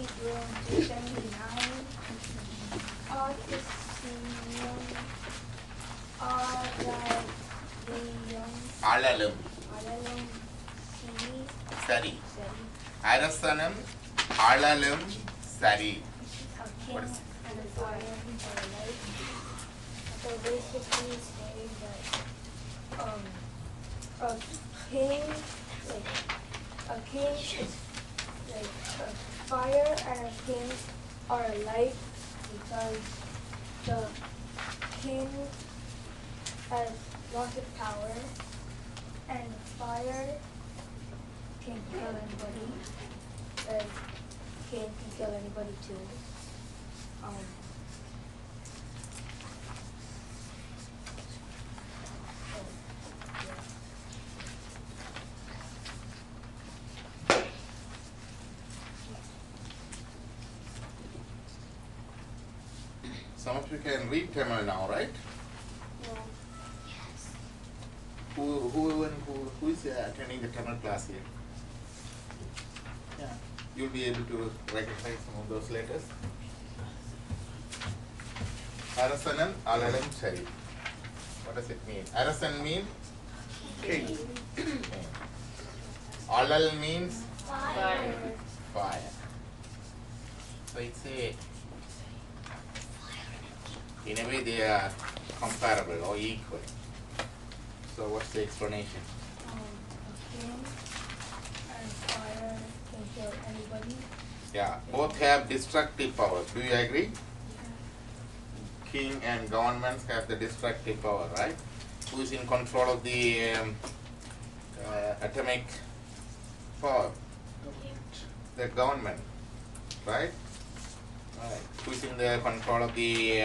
279. Alalum. Sari. Arasanam Alalum Sari. What is it? So basically saying that a king is like a fire and a king are alike because the king has lots of power and fire can kill anybody. The king can kill anybody too. Some of you can read Tamil now, right? No. Who is attending the Tamil class here? Yeah. You'll be able to recognize some of those letters. Arasanan Alalam Sari. What does it mean? Arasan means king. Alal means Fire. fire. So it's in a way they are comparable or equal. So what's the explanation? A king and fire can kill anybody. Yeah, both have destructive powers. Do you agree? King and governments have the destructive power, right? Who is in control of the atomic power? The government, right? Right. Who is in the control of the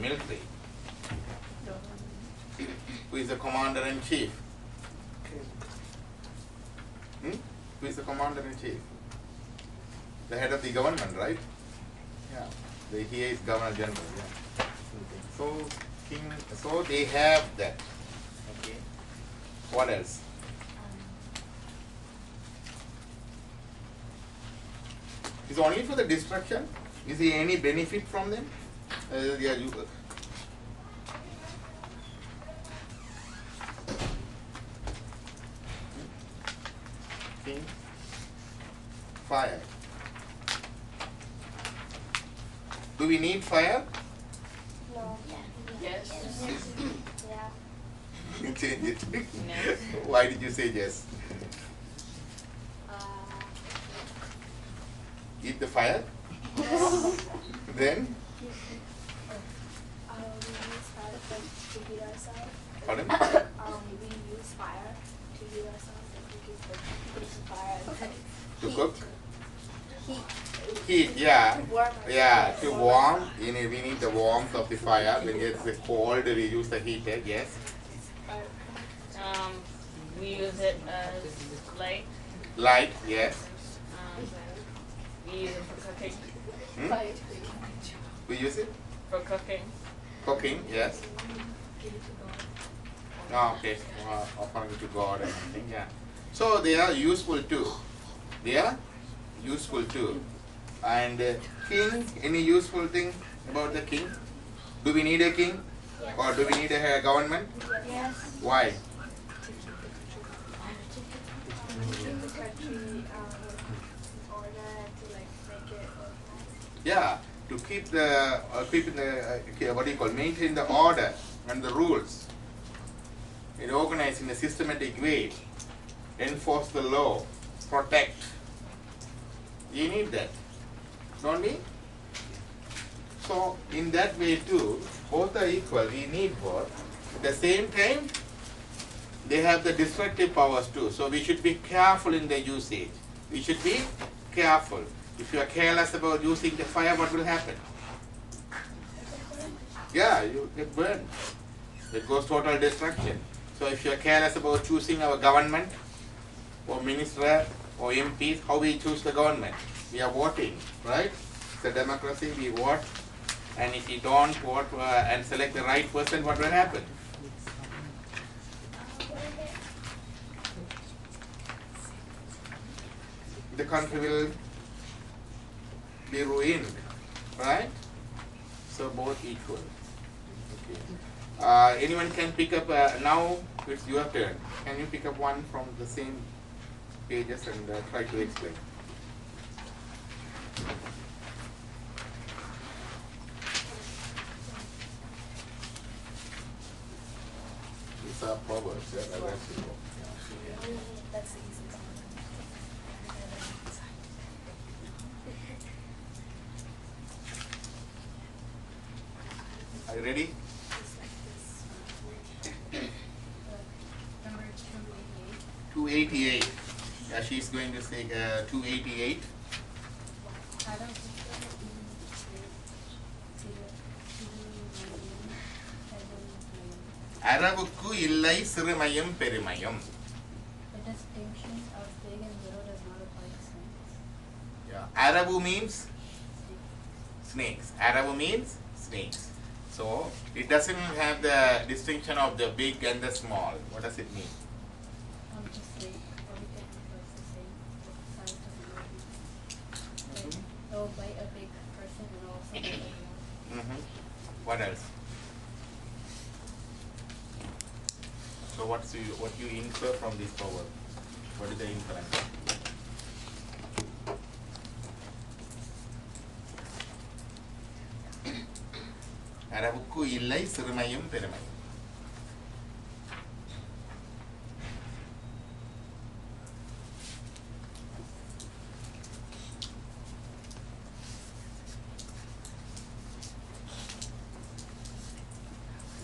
military? Who is the commander in chief? Who is the commander in chief? The head of the government, right? Yeah. He is governor general. Yeah. So so they have that. Okay. What else? Is only for the destruction? Is there any benefit from them? King, fire. Do we need fire? No. Yes. Yeah. Change it. No. Why did you say yes? Eat the fire? Then? We use fire to heat ourselves. Pardon? We use fire to heat ourselves. And we use fire To cook? heat. Heat, yeah. Warm. Yeah, to warm. We need the warmth of the fire. When it's cold, we use the heater, yes. We use it as light. Light, yes. We use it for cooking. We use it? For cooking. Cooking, yes. Oh, okay. Offering to God and everything, yeah. So they are useful too. They are useful too. And king, any useful thing about the king? Do we need a king? Yes. Or do we need a government? Yes. Why? To keep the country in order and to make it organized. Yeah, to maintain the order and the rules. In organize in a systematic way, enforce the law, protect. You need that, don't we? So in that way too, both are equal. We need both. At the same time, they have the destructive powers too. So we should be careful in the usage. We should be careful. If you are careless about using the fire, what will happen? Yeah, you get burned. It goes total destruction. So if you are careless about choosing our government, or minister, or MPs, how we choose the government? We are voting, right? It's a democracy, we vote. And if you don't vote and select the right person, what will happen? The country will be ruined, right? So both equal. Okay. Anyone can pick up, now it's your turn. Can you pick up one from the same pages and try to explain? These are proverbs, yeah, that's it. That's the easiest one. Are you ready? Just like this. Number 288. 288. Yeah, she's going to say 288. அரவுக்கு இல்லை சிறுமையும் பெருமையும். The distinction of big and little does not apply to snakes. Yeah. Aravu means snakes. Aravu means snakes. So it doesn't have the distinction of the big and the small. What does it mean? Just like everything was the same. The size doesn't really matter. Like, they'll bite a big person and also bite everyone. What else? So what you infer from this proverb? What is the inference? அரவுக்கு இல்லை சிறுமையும் பெருமையும்.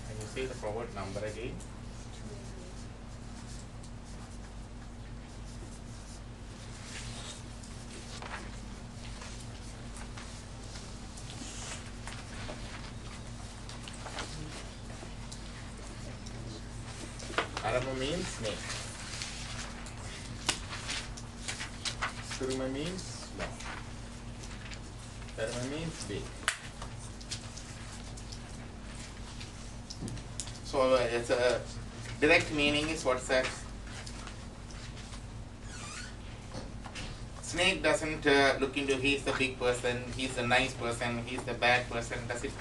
Can you say the proverb number again? Aramu means snake. Surma means small. Dharma means big. So it's a direct meaning is what's that? Snake doesn't look into he's the big person, he's the nice person, he's the bad person. Does it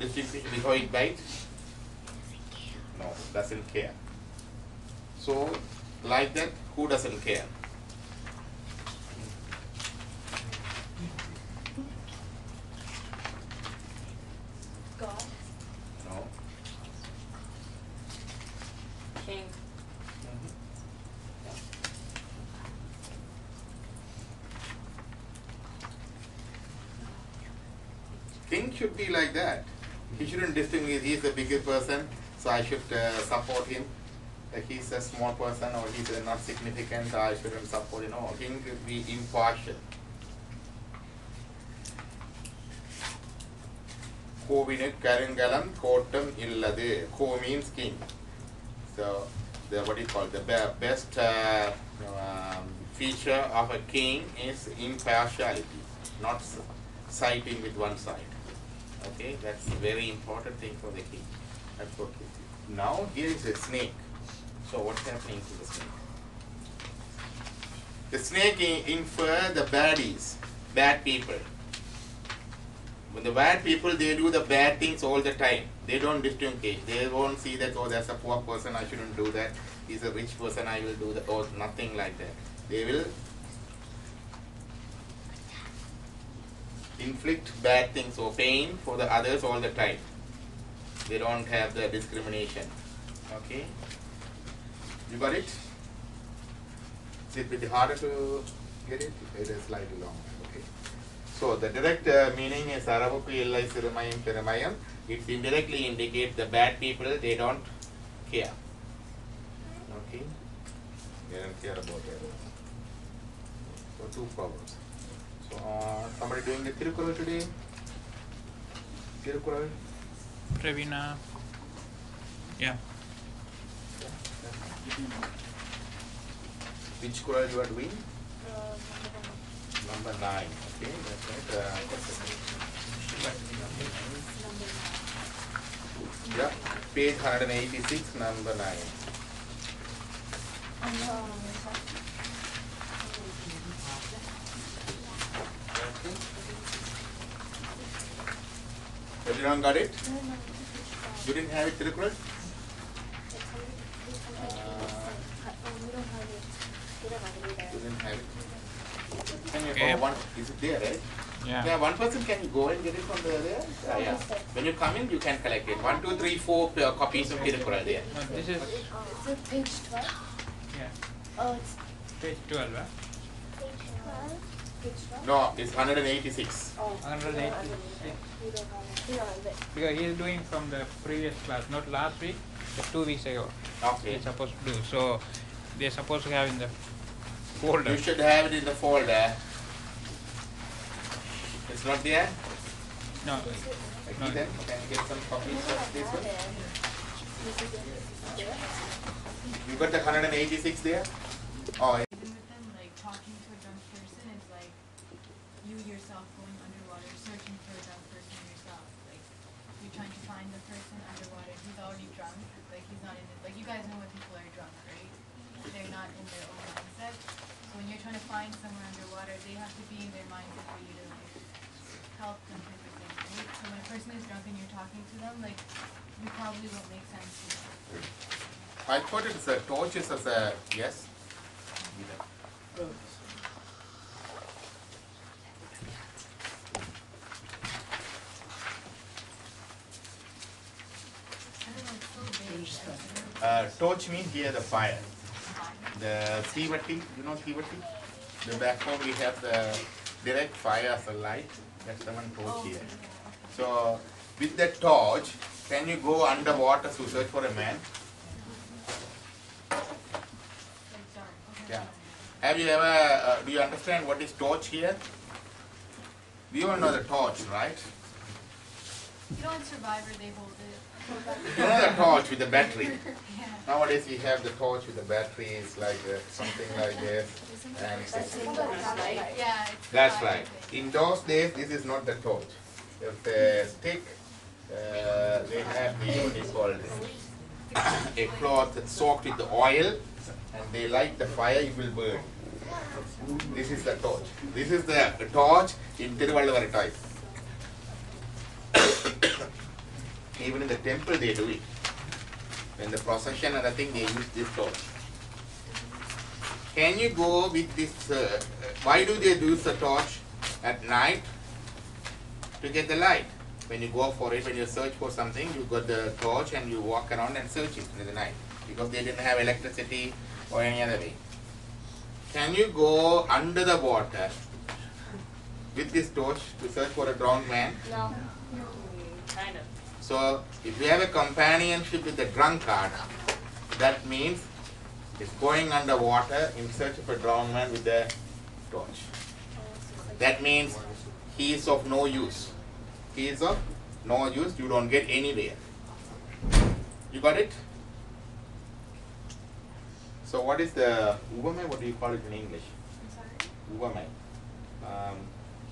distinguish before it bites? No, doesn't care. So, like that, who doesn't care? God. No. King. King should be like that. He shouldn't distinguish he's the bigger person, so I should support him. He's a small person or he's not significant, I shouldn't support him. No, king should be impartial. Kovinu Karangalam Kotam Illadu. Ko means king. So the what do you call the best feature of a king is impartiality, not siding with one side. Okay, that's a very important thing for the king. That's okay. Now here is a snake. So what's happening to the snake? The snake infer the baddies, bad people. When the bad people, they do the bad things all the time. They don't distinguish. They won't see that, oh, there's a poor person, I shouldn't do that. He's a rich person, I will do that, or nothing like that. They will inflict bad things or pain for the others all the time. They don't have the discrimination. Okay? You got it? Is it a bit harder to get it? It is slightly long. Okay. So the direct meaning is Aravuku illai sirumayam perumayam. It indirectly indicates the bad people, they don't care. Okay? They don't care about that. So two problems. So somebody doing the Tirukural today? Tirukural? Pravina. Yeah. Which Kural you are doing? Number 9. Okay, that's right. Yeah, page 186, number 9. Okay. You don't got it? No, You didn't have it, Tirukkural? we don't have it. We don't have it You either. didn't have it. Can you Okay. go one? Is it there, right? Yeah. Yeah, one person can you go and get it from there? Yeah. When you come in, you can collect it. 1, 2, 3, 4 copies of Tirukkural there. No, this is Is it page 12? yeah. Oh, it's Page 12, huh? page 12? Page 12? No, it's 186. Oh, 186. we don't have it. We don't have it. Because he is doing from the previous class, not last week, but 2 weeks ago. Okay. He's supposed to do. So they're supposed to have in the folder. You should have it in the folder. It's not there? No. Okay, then can you get some copies of this one? You got the 186 there? Oh, Even with them, like talking to a drunk person is like you yourself going underwater, searching for a drunk person yourself. Like you're trying to find the person underwater. He's already drunk. Like he's not in it. Like you guys know when people are drunk, right? They're not in their own mindset. So when you're trying to find someone underwater, they have to be in their mindset for you to like help them type of thing, right? So when a person is drunk and you're talking to them, like you probably won't make sense to them. I thought it's a torches as a yes. I don't know, it's so vague. Torch means here the fire. The Tivati, you know Tivati? The back home we have the direct fire as a light. That's the one torch here. So with that torch, can you go underwater to search for a man? Yeah. Have you ever, do you understand what is torch here? We all know the torch, right? You know in Survivor they hold it. You know the torch with the battery. Yeah. Nowadays we have the torch with the battery, it's like something like this. And Yeah. It's that's fire right. thing. In those days, this is not the torch. If a stick, they have the, what is called, a cloth soaked with the oil, and they light the fire, it will burn. This is the torch. This is the torch in Tiruvalluvar type. Even in the temple they do it. In the procession and I think they use this torch. Can you go with this, why do they use the torch at night? To get the light. When you go for it, when you search for something, you got the torch and you walk around and search it in the night. Because they didn't have electricity or any other way. Can you go under the water with this torch to search for a drowned man? No. Kind of. So, if you have a companionship with the drunkard, that means it's going underwater in search of a drowned man with the torch. That means he is of no use. He is of no use, you don't get anywhere. You got it? So what is the uvame? What do you call it in English? I'm sorry? Uvame.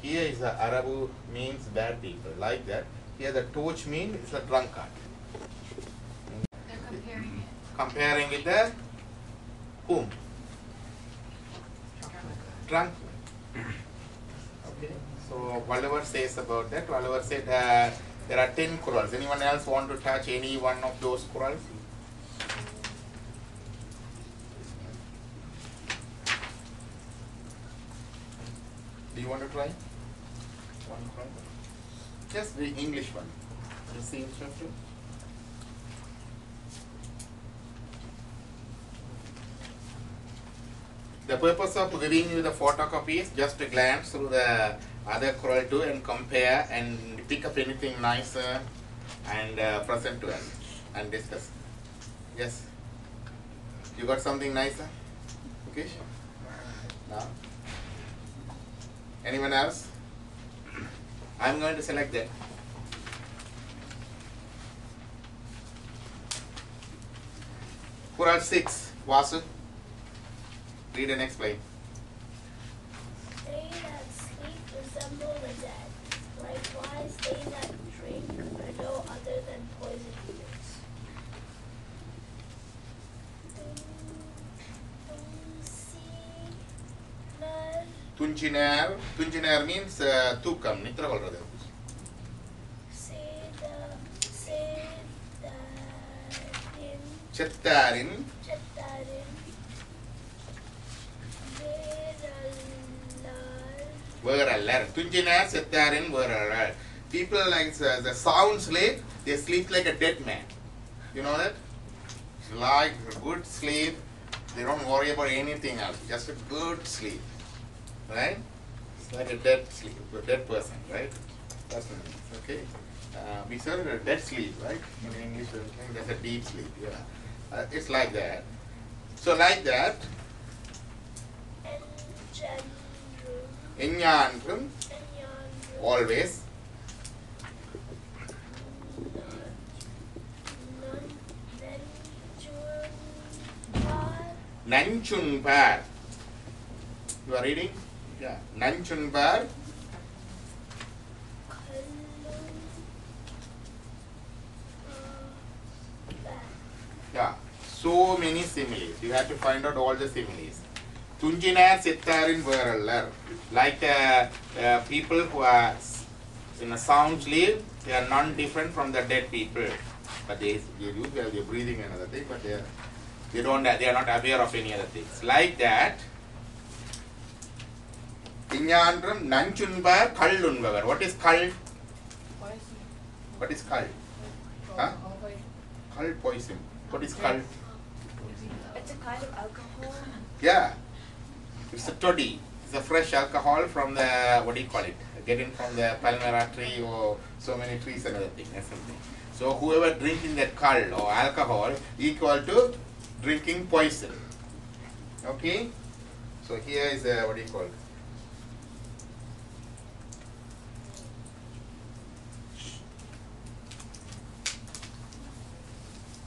Here is the Arabu means bad people, like that. Here the torch means it's a drunkard. They're comparing it. Comparing with the whom? Drunk. Okay. So whatever says about that, whatever said there are 10 Qurans. Anyone else want to touch any one of those Qurans? Do you want to try? One Quran? Just the English one. You see instruction? The purpose of giving you the photocopy is just to glance through the other Quran too and compare and pick up anything nicer and present to us and discuss. Yes? You got something nicer? Okay? No? Anyone else? I'm going to select that. Quran 6, Vasu. Read and explain. They that sleep resemble the dead. Likewise, they that drink are no other than poison eaters. Tunchinar. Tunchinar means tukam, nitra holradu. Say Chettarin Chettarin. Veralar. Tunjina Chettarin Veralar. People like the sound sleep, they sleep like a dead man. You know that? Like a good sleep. They don't worry about anything else. Just a good sleep. Right? It's like a dead sleep, a dead person, right? That's what it means. Okay? We said a dead sleep, right? In English, that's a deep sleep. Yeah. It's like that. So like that, Enyanrum, always, Nanchunpar. You are reading? Yeah. Nanchunpar. Yeah. So many similes. You have to find out all the similes. Tunjinar Sittarin Veralar. Like people who are in a sound sleep, they are non different from the dead people. But they do their breathing and other thing, but they are not aware of any other things. Like that, Inyandram Nanchunbar Kallunbagar. What is Kall? What is Kall? Huh? Kall poison. What is Kall? It's a kind of alcohol. Yeah. It's a toddy. It's a fresh alcohol from the, what do you call it? Getting from the palmera tree or so many trees and other thing. That's something. So whoever drinking that kal or alcohol equal to drinking poison. Okay? So here is what do you call it?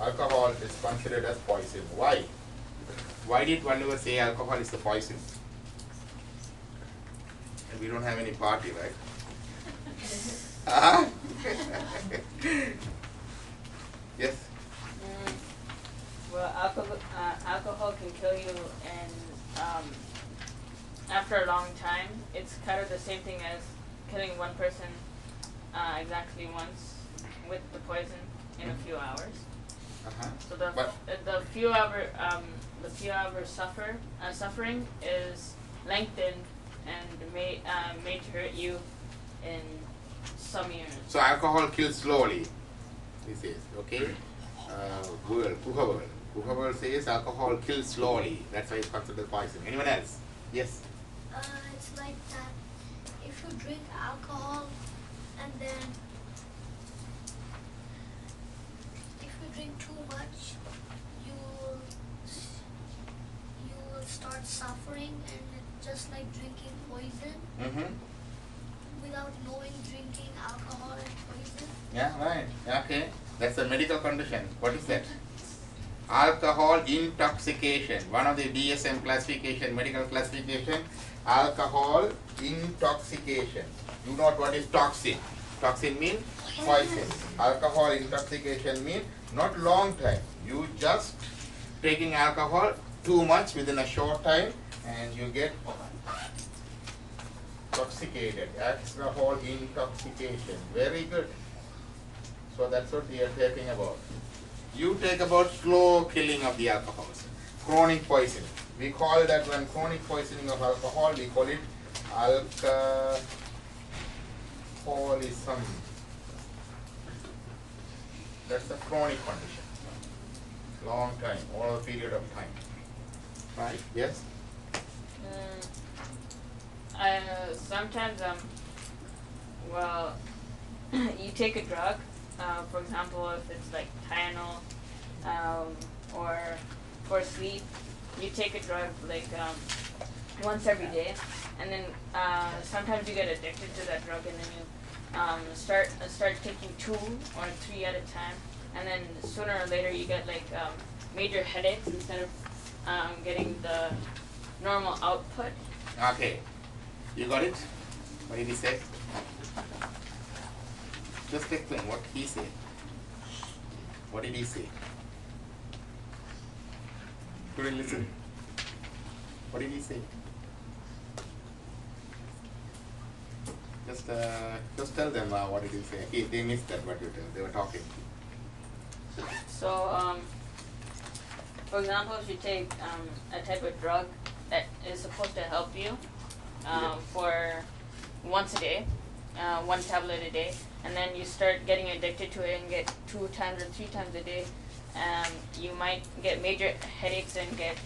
Alcohol is considered as poison. Why? Why did one ever say alcohol is the poison? And we don't have any party, right? Yes? Well, alcohol can kill you, and after a long time, it's kind of the same thing as killing one person exactly once with the poison in a few hours. So the few hour suffering is lengthened and made to hurt you in some years. So alcohol kills slowly, he says, okay? Whoever says alcohol kills slowly, that's why it's considered poison. Anyone else? Yes? It's like that. If you drink alcohol and then if you drink too much, you will start suffering, and it's just like drinking poison. Mm-hmm. Without knowing drinking alcohol and poison. Yeah, right. Okay. That's a medical condition. What is that? Alcohol intoxication. One of the DSM classification, medical classification, alcohol intoxication. You know what is toxin? Toxin means poison. Alcohol intoxication means not long time. You just taking alcohol too much within a short time and you get intoxicated. Alcohol intoxication. Very good. So that's what we are talking about. You take about slow killing of the alcohols. Chronic poisoning. We call that when chronic poisoning of alcohol, we call it alcoholism. That's a chronic condition. Long time, all period of time. Right? Yes? Sometimes, well, you take a drug, for example, if it's like Tylenol, or for sleep, you take a drug like once every day, and then sometimes you get addicted to that drug, and then you start taking 2 or 3 at a time, and then sooner or later you get like major headaches instead of getting the normal output. Okay. You got it? What did he say? Just explain what he said. What did he say? Couldn't listen. What did he say? Just tell them what did he say. They missed that what you tell. They were talking. So for example, if you take a type of drug that is supposed to help you for once a day, one tablet a day, and then you start getting addicted to it and get 2 times or 3 times a day, you might get major headaches and get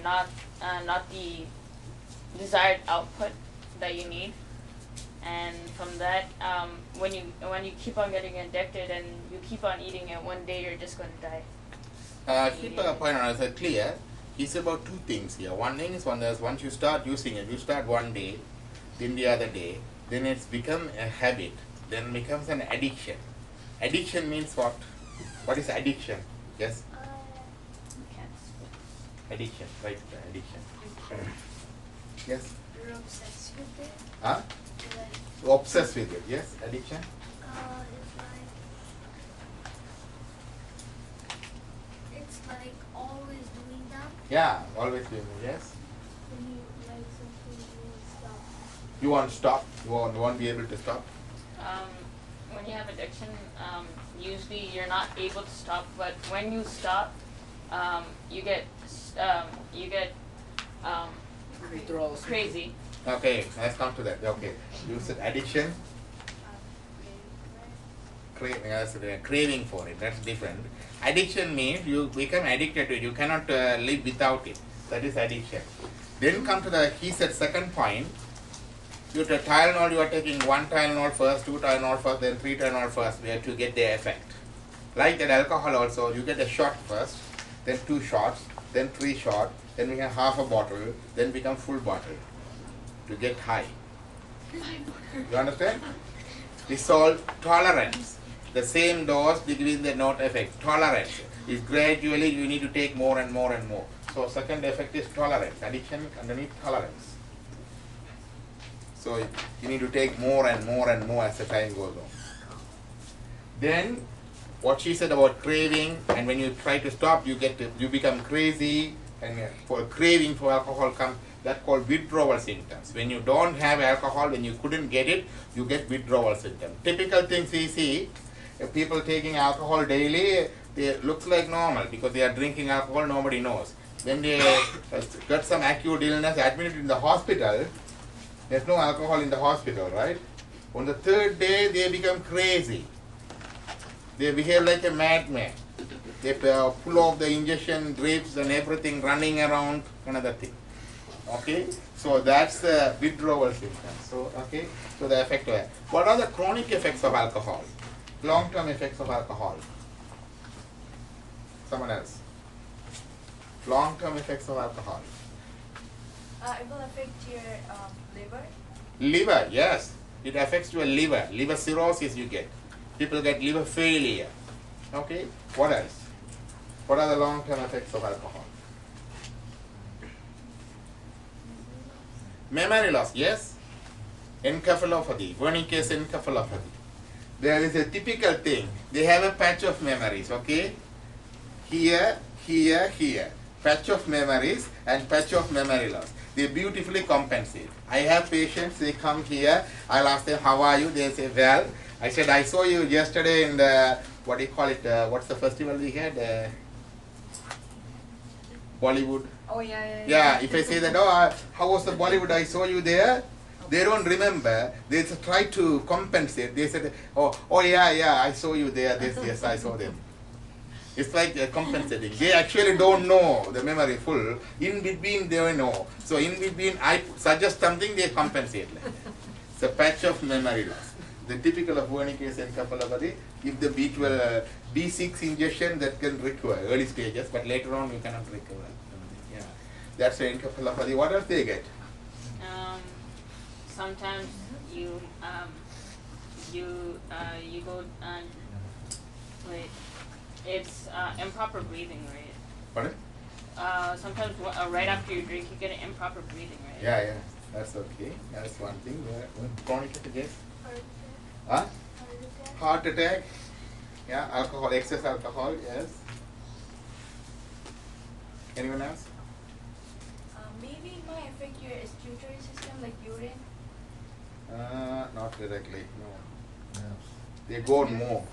not the desired output that you need. And from that, when you keep on getting addicted and you keep on eating it, one day you're just going to die. Keep a point on it clear. It's about 2 things here. One thing is once you start using it, you start one day, then the other day, then it's become a habit, then becomes an addiction. Addiction means what? What is addiction? Yes? Addiction, right? Addiction. Yes? You're obsessed with it. Huh? Like, Obsessed with it. Yes? Addiction? it's like always doing that. Yeah, always doing it. Yes? When you like something, you stop. You won't stop. You won't be able to stop. When you have addiction, usually you're not able to stop. But when you stop, you get Withdrawals. crazy. Okay, let's come to that. Okay, you said addiction, craving for it. That's different. Addiction means you become addicted to it. You cannot live without it. That is addiction. Then come to he said second point. You take Tylenol. You are taking 1 Tylenol first, 2 Tylenol first, then 3 Tylenol first. We have to get the effect. Like that alcohol also, you get a shot first, then 2 shots, then 3 shots, then we have half a bottle, then become full bottle to get high. You understand? It's all tolerance. The same dose between the not effect. Tolerance is gradually you need to take more and more and more. So second effect is tolerance. Addiction underneath tolerance. So you need to take more and more and more as the time goes on. Then what she said about craving, and when you try to stop, you become crazy, and for craving for alcohol comes that called withdrawal symptoms. When you don't have alcohol, when you couldn't get it, you get withdrawal symptoms. Typical things we see, people taking alcohol daily, they look like normal because they are drinking alcohol, nobody knows. When they got some acute illness, admitted in the hospital, there's no alcohol in the hospital, right? On the 3rd day, they become crazy. They behave like a madman. They pull off the injection drips and everything, running around, another thing. Okay, so that's the withdrawal symptoms. So, okay, so the effect of that. What are the chronic effects of alcohol? Long-term effects of alcohol. Someone else. Long-term effects of alcohol. It will affect your liver. Liver, yes. It affects your liver. Liver cirrhosis you get. People get liver failure. Okay, what else? What are the long-term effects of alcohol? Memory loss, yes. Encephalopathy, Wernicke's encephalopathy. There is a typical thing. They have a patch of memories, okay? Here, here, here. Patch of memories and patch of memory loss. They beautifully compensate. I have patients, they come here, I'll ask them, how are you? They say, well, I said, I saw you yesterday in the, what do you call it, what's the festival we had? Bollywood. Oh yeah. Yeah, if I say that, oh, how was the Bollywood? I saw you there. They don't remember. They just try to compensate. They said, oh yeah, I saw you there. Yes, I saw them. It's like they're compensating. They actually don't know the memory full. In between, they don't know. So in between, I suggest something, they compensate. It's a patch of memory loss. The typical of Wernicke's encephalopathy, if the B12, B6 injection, that can recover early stages, but later on you cannot recover. Yeah, that's the encephalopathy. What else they get? Sometimes you go wait. It's improper breathing, right? Pardon? Sometimes right after you drink, you get an improper breathing, right? Yeah, that's okay. That's one thing. Chronic yes. Heart Huh? Heart attack. Yeah, alcohol, excess alcohol, yes. Anyone else? Maybe it might affect your excretory system, like urine. Not directly, no. They go on more.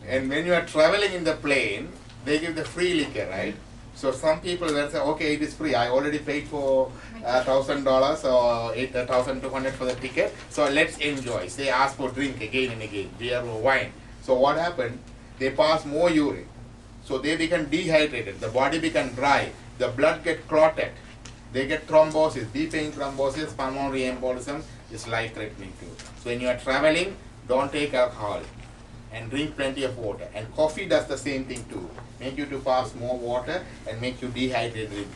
And when you are traveling in the plane, they give the free liquor, right? So some people will say, okay, it is free. I already paid for $1,000 or $1,200 for the ticket. So let's enjoy. So they ask for drink again and again, beer or wine. So what happened? They pass more urine. So they become dehydrated. The body become dry. The blood get clotted. They get thrombosis, deep vein thrombosis, pulmonary embolism is life-threatening too. So when you are traveling, don't take alcohol and drink plenty of water. And coffee does the same thing too. Make you to pass more water and make you dehydrated.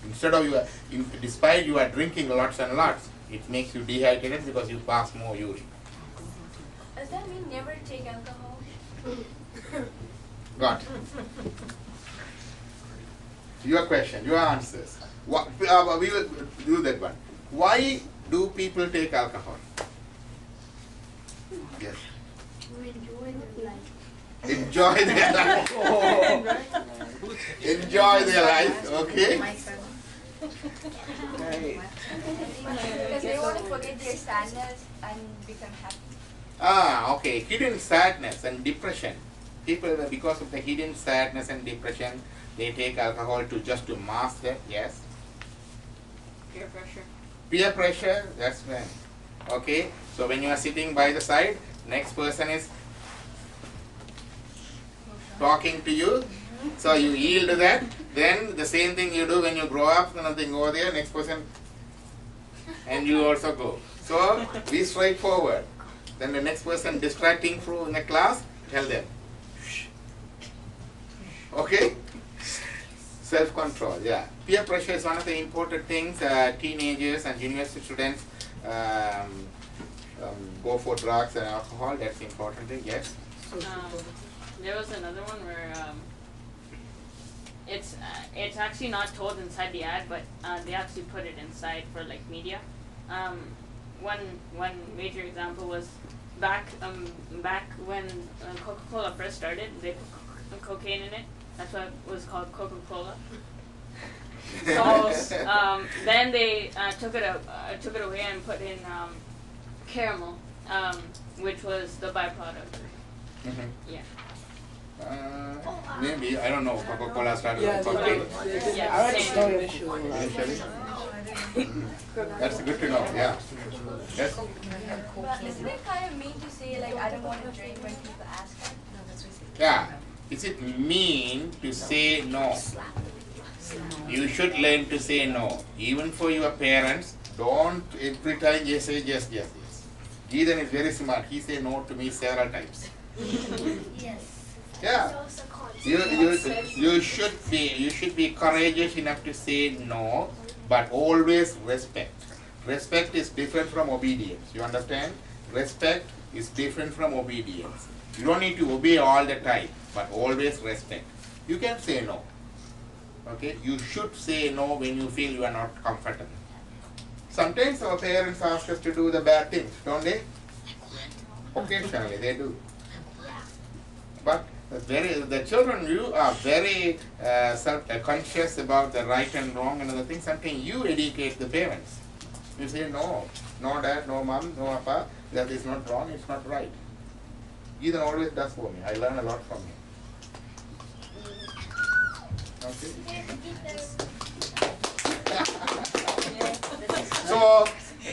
Instead of despite you are drinking lots and lots, it makes you dehydrated because you pass more urine. Does that mean never take alcohol? Got it. Your question, your answers. What, we will do that one. Why do people take alcohol? Yes. To enjoy their life. Enjoy their life. Enjoy their life, okay? Because they want to forget their sadness and become happy. Ah, okay. Hidden sadness and depression. People, because of the hidden sadness and depression, they take alcohol to mask that, yes? Peer pressure. Peer pressure, that's when. Okay, so when you are sitting by the side, next person is talking to you, so you yield to that. Then the same thing you do when you grow up, nothing go there, next person, and you also go. So be straightforward. Then the next person distracting through in the class, tell them. Shh. Okay? Self-control, yeah. Peer pressure is one of the important things. Teenagers and university students go for drugs and alcohol. That's the important thing, yes? There was another one where it's actually not told inside the ad, but they actually put it inside for like media. One major example was back when Coca-Cola first started, they put cocaine in it. That's why it was called Coca-Cola. So then they took it away and put in caramel, which was the byproduct. Mm-hmm. Yeah. Maybe, I don't know, Coca-Cola started Yeah, with cocaine. Yeah, I read the same. story initially. Initially? That's good to know, yeah. Yes? But isn't it kind of mean to say, like, I don't want to drink when people ask that? Yeah. Is it mean to say no? You should learn to say no. Even for your parents, don't every time you say yes, yes, yes. Gideon is very smart. He said no to me several times. Yes. Yeah. You should be courageous enough to say no, but always respect. Respect is different from obedience. You understand? Respect is different from obedience. You don't need to obey all the time, but always respect. You can say no. Okay? You should say no when you feel you are not comfortable. Sometimes our parents ask us to do the bad things, don't they? Occasionally they do. But the children, you are very conscious about the right and wrong and other things. Sometimes you educate the parents. You say no, no dad, no mom, no papa, that is not wrong, it's not right. Ethan always does for me. I learn a lot from him. Okay. So,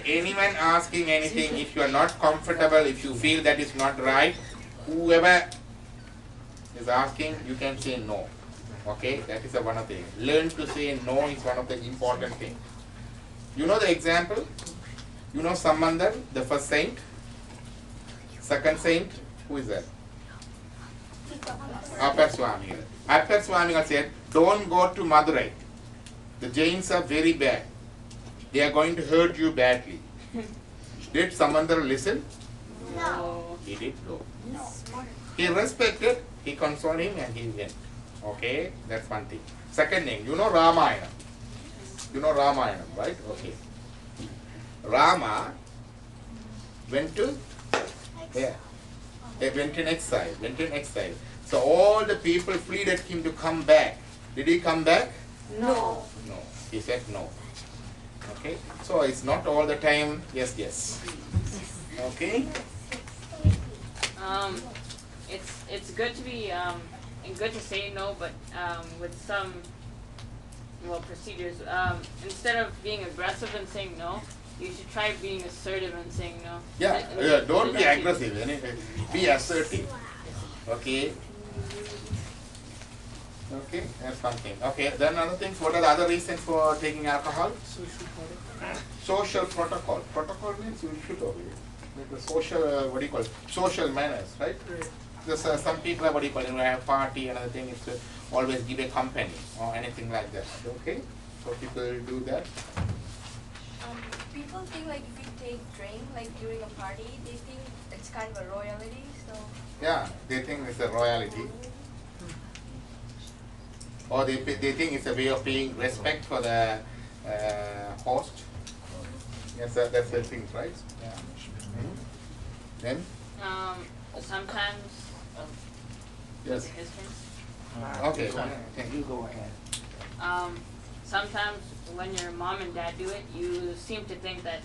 anyone asking anything, if you are not comfortable, if you feel that is not right, whoever is asking, you can say no. Okay, that is one of the things. Learn to say no is one of the important things. You know the example? You know Samandar, the first saint? Second saint? Who is that? Appar Swamigal. Appar Swamigal said, don't go to Madurai. The Jains are very bad. They are going to hurt you badly. Did Samandar listen? No. He did no. No. He respected, he consoled him and he went. Okay, that's one thing. Second thing, you know Ramayana. You know Ramayana, right? Okay. Rama went to where? They went in exile. So all the people pleaded him to come back. Did he come back? No. No. He said no. Okay. So it's not all the time yes, yes. Okay. it's good to be and good to say no, but with some procedures. Instead of being aggressive and saying no, you should try being assertive and saying no. Yeah, don't be aggressive. Be assertive. Okay. Okay, that's something. Okay, then another thing. What are the other reasons for taking alcohol? Social protocol. Protocol means you should obey. Like the social, what do you call it? Social manners, right? There's some people, what do you call it? When I have a party, another thing is to always give a company or anything like that. Okay, so people do that. People think like if you take drink like during a party, they think it's kind of a royalty. So Yeah, they think it's a royalty. Or they think it's a way of paying respect for the host. Yes, that's the thing, right? Yeah. Then? Sometimes. Yes. His turn. Okay. You go ahead. Sometimes when your mom and dad do it, you seem to think that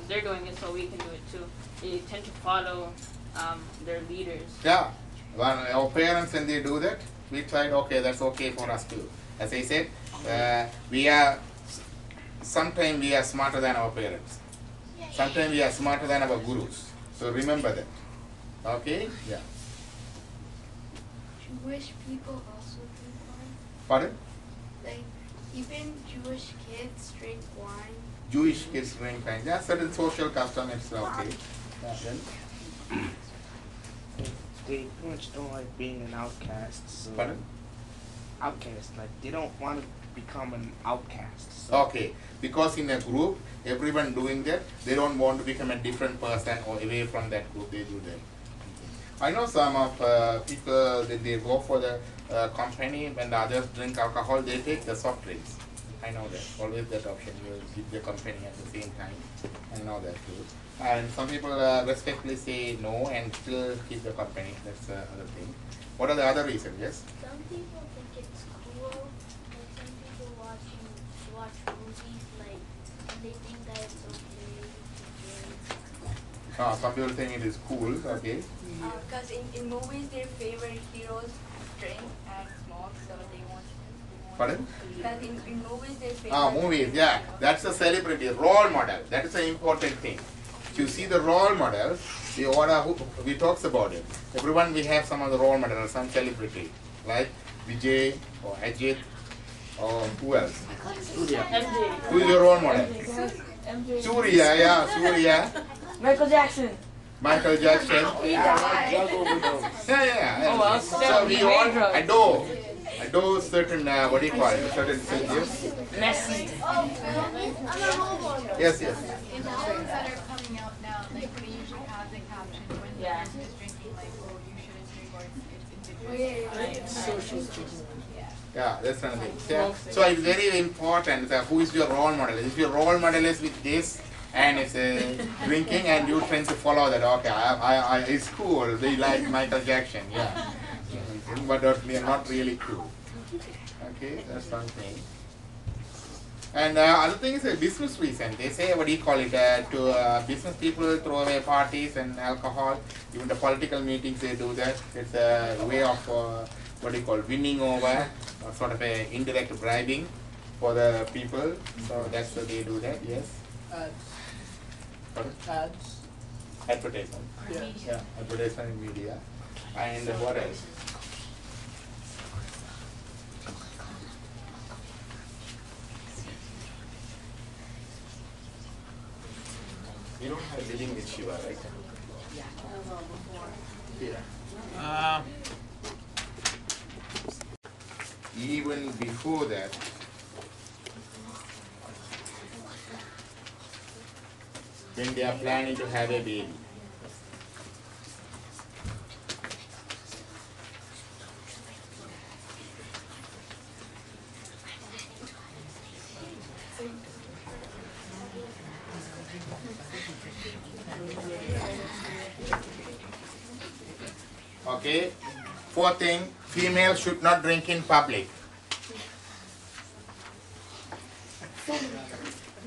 they're doing it, so we can do it too. You tend to follow their leaders. Yeah. When our parents, when they do that, we tried, okay, that's okay for us too. As I said, sometimes we are smarter than our parents. Sometimes we are smarter than our gurus. So remember that. Okay? Yeah. Jewish people also drink wine. Pardon? Like, even Jewish kids drink wine. Jewish kids drink wine. Yeah, certain social custom, it's okay. Yeah, then? They pretty much don't like being an outcast. So Pardon? Outcast, like they don't want to become an outcast. So. Okay, because in a group, everyone doing that, they don't want to become a different person or away from that group, they do that. I know some of people, they go for the company, when the others drink alcohol, they take the soft drinks. I know that, always that option, you keep the company at the same time. I know that too. And some people respectfully say no and still keep the company, that's the other thing. What are the other reasons, yes? Some people think it's cool, and some people watch movies like, and they think that it's okay to drink. Some people think it is cool, okay. because in movies their favorite heroes drink and smoke, so they want to. Pardon? Because in movies their favorite. Movies, yeah. That's a celebrity, role model. That is an important thing. If you see the role model, we talks about it. Everyone, we have some of the role models, some celebrity, like Vijay or Ajit or who else? MJ. Who is your role model? MJ. Surya, yeah, Surya. Michael Jackson. Michael Jackson. Yeah. Oh, well, so we all adore certain, what do you call it, certain figures. Messi. Yes. In the songs that are coming out now, like they usually have the caption when the person is drinking, like, oh, you shouldn't drink, or it's individual. Yeah, that's another thing. Yeah. So it's very important who is your role model. If your role model is with this and it's drinking and you tend to follow that, okay, it's cool. They like Michael Jackson, yeah. But not really cool. Okay, that's one thing. And other thing is a business reason. They say, what do you call it, to business people throw away parties and alcohol. Even the political meetings, they do that. It's a way of, what do you call, winning over, or sort of a indirect bribing for the people. So that's why they do that, yes. Ads. Pardon? Ads. Advertisement. Yeah, advertisement in media. And what else? You don't have living with Shiva, right? Yeah. Even before that, when they are planning to have a baby, okay. Fourth thing, female should not drink in public.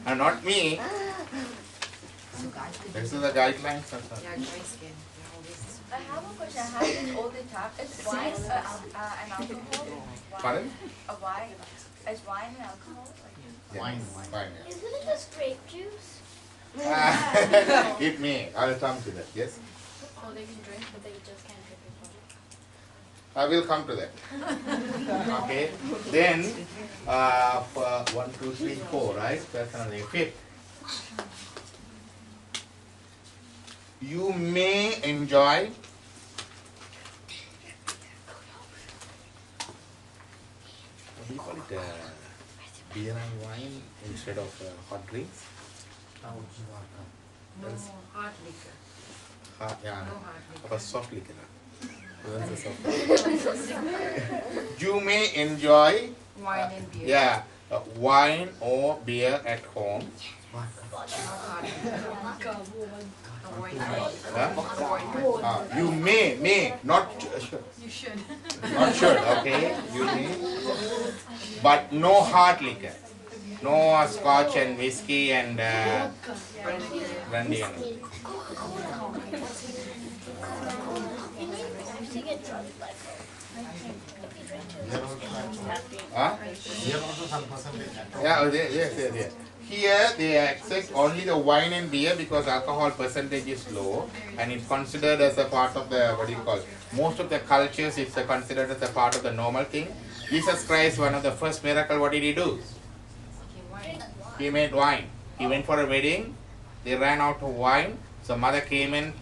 And not me. This is the guidelines. Yeah, dry skin. They're always I have a question. I have this all the time. Is wine an alcohol? Pardon? A wine? Is wine an alcohol? Yeah. Wine. Isn't it just grape juice? It may. I'll come to that. Yes. So they can drink, but they just can't drink it. I will come to that. Okay. Then, 1, 2, 3, 4, right? That's another thing. Fifth. You may enjoy what do you call it? Beer and wine instead of hot drinks? No hard liquor. Yeah. No hard liquor. Or soft liquor. That's a soft liquor. You may enjoy Wine and beer. yeah, wine or beer at home. No hard liquor. Avoid Huh? vodka. You may, not You should. not should, okay? You may. But no hard liquor. No scotch and whiskey and brandy and To get drunk like huh? Here also some percentage. Yeah, yes. Here they accept only the wine and beer because alcohol percentage is low and it's considered as a part of the, what do you call, most of the cultures it's considered as a part of the normal thing. Jesus Christ, one of the first miracle, what did he do? He made wine. He went for a wedding, they ran out of wine. So mother came and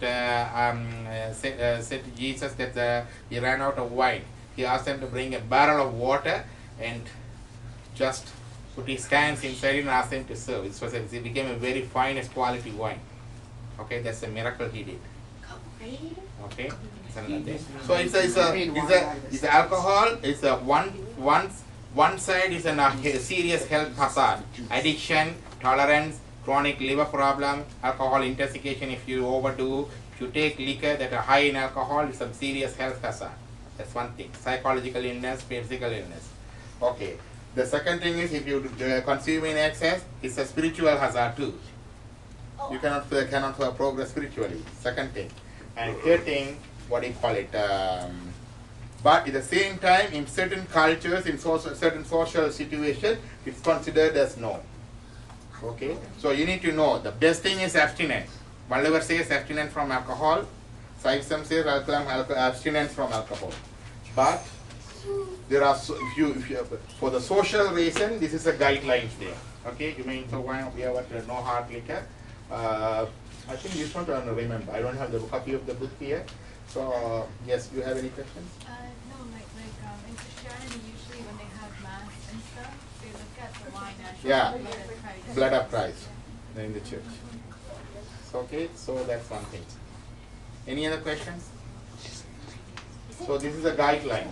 said to Jesus that he ran out of wine. He asked them to bring a barrel of water and just put his hands inside it and asked them to serve. It became a very finest quality wine. Okay, that's a miracle he did. Okay, so it's a alcohol. It's a one side is a serious health hazard, addiction, tolerance, chronic liver problem, alcohol intoxication. If you overdo, if you take liquor that are high in alcohol, it's a serious health hazard. That's one thing. Psychological illness, physical illness. Okay. The second thing is if you consume in excess, it's a spiritual hazard too. You cannot progress spiritually. Second thing. And third thing, what do you call it? But at the same time, in certain cultures, in certain social situations, it's considered as no. Okay? So you need to know the best thing is abstinence. Whatever says abstinence from alcohol, Saisam says abstinence from alcohol. But there are if you for the social reason, this is a guidelines there. Okay, you mean so why we have no hard liquor. I think this one to remember. I don't have the copy of the book here. So yes, do you have any questions? No, like in Christianity, usually when they have mass and stuff, they look at the wine as Yeah, blood of Christ. blood of Christ in the church. So, okay, so that's one thing. Any other questions? So this is a guideline.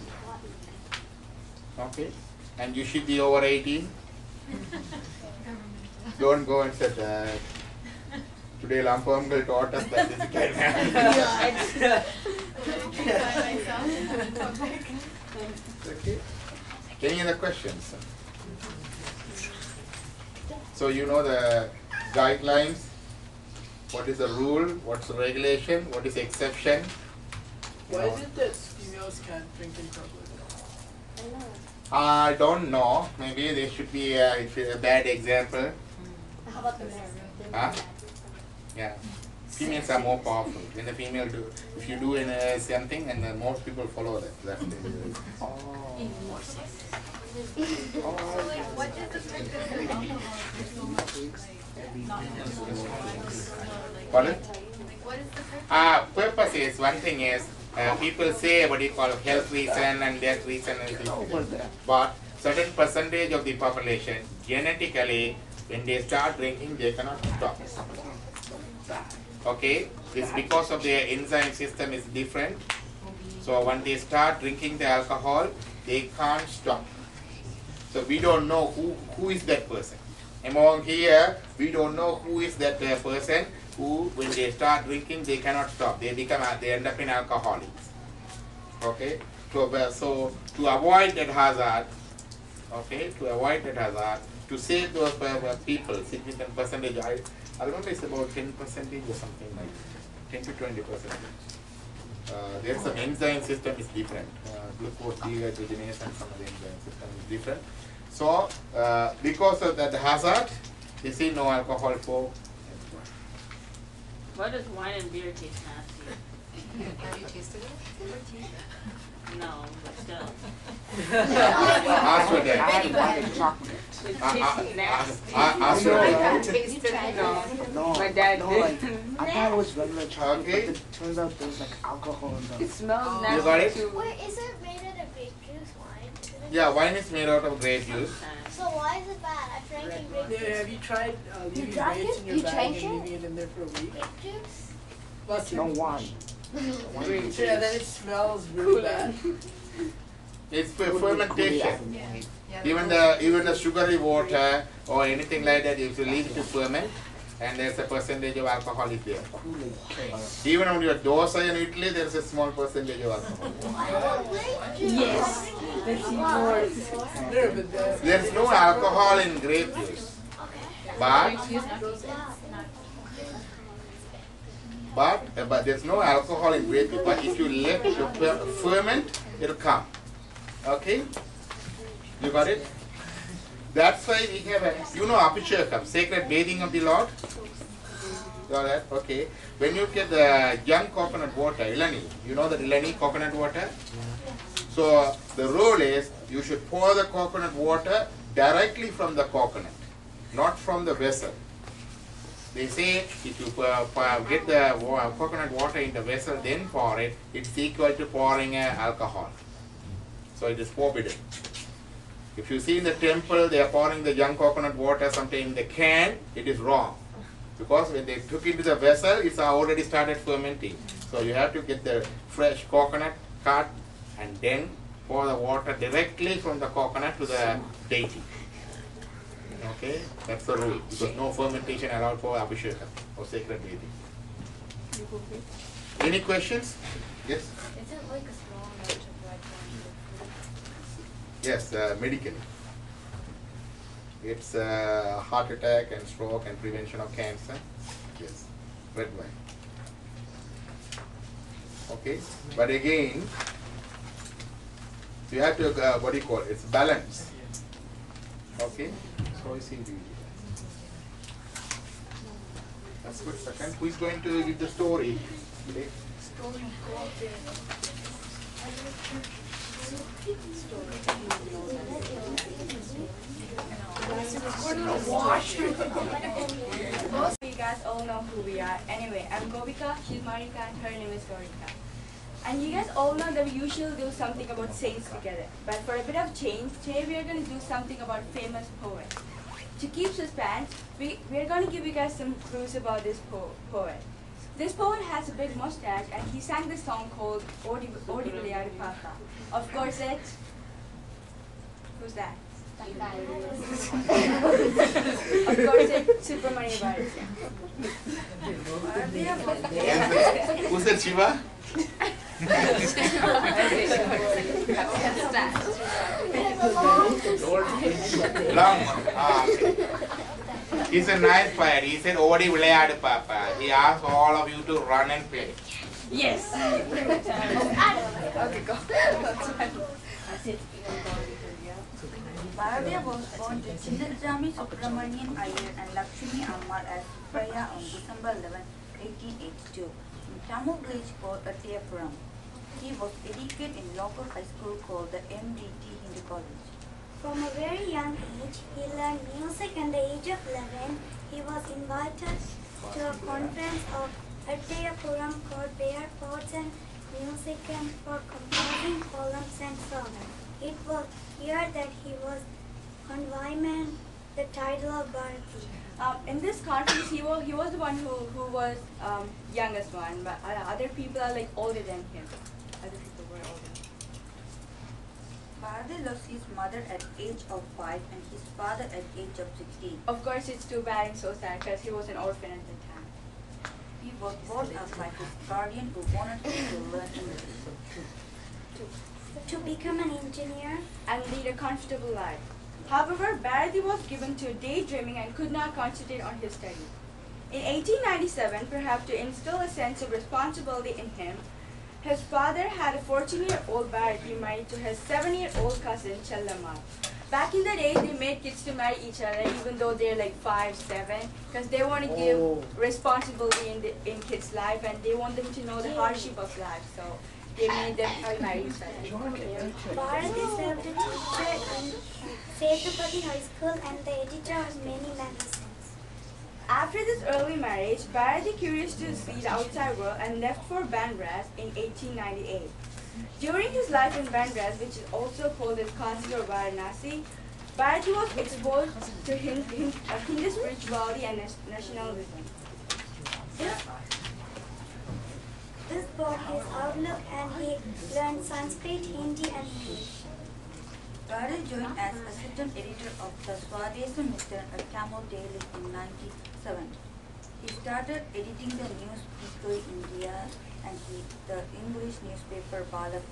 Okay, and you should be over 18. Don't go and say today Lambotharan taught us that this can happen. Okay. Any other questions? So you know the guidelines. What is the rule? What's the regulation? What is the exception? Why is it that females can't drink in public? I don't know. Maybe there should be a bad example. How about the men? Huh? Yeah. Females are more powerful. When the female do, if you do something, and then most people follow that. That's the So like, what is the purpose of alcohol if there's so much like not Pardon? like what is the purpose? Purpose is one thing is people say what you call health reason and death reason and everything. But certain percentage of the population genetically when they start drinking they cannot stop. Okay, it's because of their enzyme system is different. So when they start drinking the alcohol, they can't stop. So we don't know who is that person. Among here, we don't know who is that person who, when they start drinking, they cannot stop. They end up in alcoholics. Okay, so to avoid that hazard, to save those people, significant percentage. I remember it's about 10% or something like 10 to 20%. There's some enzyme system is different. Glucose dehydrogenase and some of the enzyme system is different. So because of that hazard, you see no alcohol for. Why does wine and beer taste nasty? Have you tasted it? No, but still. Ask for I that. had wine and chocolate. It tastes nasty. Ask for I that. haven't tasted it. No. No, My dad no, did. like, I thought it was regular chocolate, Okay. but it turns out there's like alcohol in It them. smells nasty You got it? too. Wait, is it made out of grape juice wine? Yeah, wine is made out of grape juice. So why is it bad? I'm drinking grape Yeah, juice. have you tried leaving drank grapes it? in your You bag drank and it? leaving it in there for a week? Grape juice? Plus, No wine. yeah, then it smells really bad. It's for fermentation. Yeah, Even the sugary water or anything like that, if you leave it to ferment, and there's a percentage of alcohol is there. Even on your dosa in Italy, there's a small percentage of alcohol. Yes. There's no alcohol in grape juice, but there's no alcohol in grape juice. But if you let it ferment, it'll come. Okay, you got it. That's why we have a, Abhishekam, sacred bathing of the Lord. Got that? Okay. When you get the young coconut water, ilani, you know the ilani coconut water? So the rule is you should pour the coconut water directly from the coconut, not from the vessel. They say if you get the coconut water in the vessel, then pour it, it's equal to pouring alcohol. So it is forbidden. If you see in the temple, they are pouring the young coconut water something in the can, it is wrong. Because when they took it to the vessel, it's already started fermenting. So you have to get the fresh coconut, cut, and then pour the water directly from the coconut to the deity. Okay, that's the rule. Because no fermentation allowed for Abhishekam or sacred bathing. Any questions? Yes? Is it like a small amount of red wine? Yes, medical. It's heart attack and stroke and prevention of cancer. Yes, red wine. Okay, but again, you have to, what do you call it? It's balance. Okay, so it's in that's good. Second, who is going to give the story? Okay. Most of you guys all know who we are. Anyway, I'm Govika, she's Marika, and her name is Gorika. And you guys all know that we usually do something about saints together. But for a bit of change, today we are going to do something about famous poets. To keep suspense, we are going to give you guys some clues about this poet. This poet has a big mustache and he sang this song called Odi Vilayadu Papa. Of course it's... Who's that? Of course it's Subramania Bharatya. Who's that, Shiva? Long. He's a nice player. He said, Odi Vilayadu Papa. He asked all of you to run and play. Yes. Okay, go. Bharatya was born to Chindrajami Subramanian Iyer and Lakshmi Ammal as Praya on December 11, 1882 in Tamil village called Athiyapuram. He was educated in local high school called the MDT Hindu College. From a very young age, he learned music at the age of 11. He was invited to a conference of Athiyapuram called Bear Poets and Musicians for composing poems and songs. It was here that he was conferred the title of Bharati. In this conference, he was the one who was youngest one, but other people are like older than him. Other people were older. Bharatya lost his mother at age of 5 and his father at age of 16. Of course, it's too bad and so sad because he was an orphan at the time. He was brought up by his guardian who wanted him to learn English. To become an engineer and lead a comfortable life. However, Bharati was given to daydreaming and could not concentrate on his studies. In 1897, perhaps to instill a sense of responsibility in him, His father had a 14-year-old Bharati married to his 7-year-old cousin Chellamma. Back in the day, they made kids to marry each other even though they're like 5, 7, because they want to give responsibility in kids' life and they want them to know the hardship of life. So they made them marry each other. Bharati served a teacher in Setupati High School and the editor of many magazines. After this early marriage, Bharati, curious to see the outside world, and left for Bandras in 1898. During his life in Bandras, which is also called as Kashi or Varanasi, Bharati was exposed to Hindu spirituality and nationalism. This brought his outlook and he learned Sanskrit, Hindi and English. Bharati joined as assistant editor of the Swadesa Mister at Tamil Daily in 1970. He started editing the news Weekly India and the English newspaper Bharat.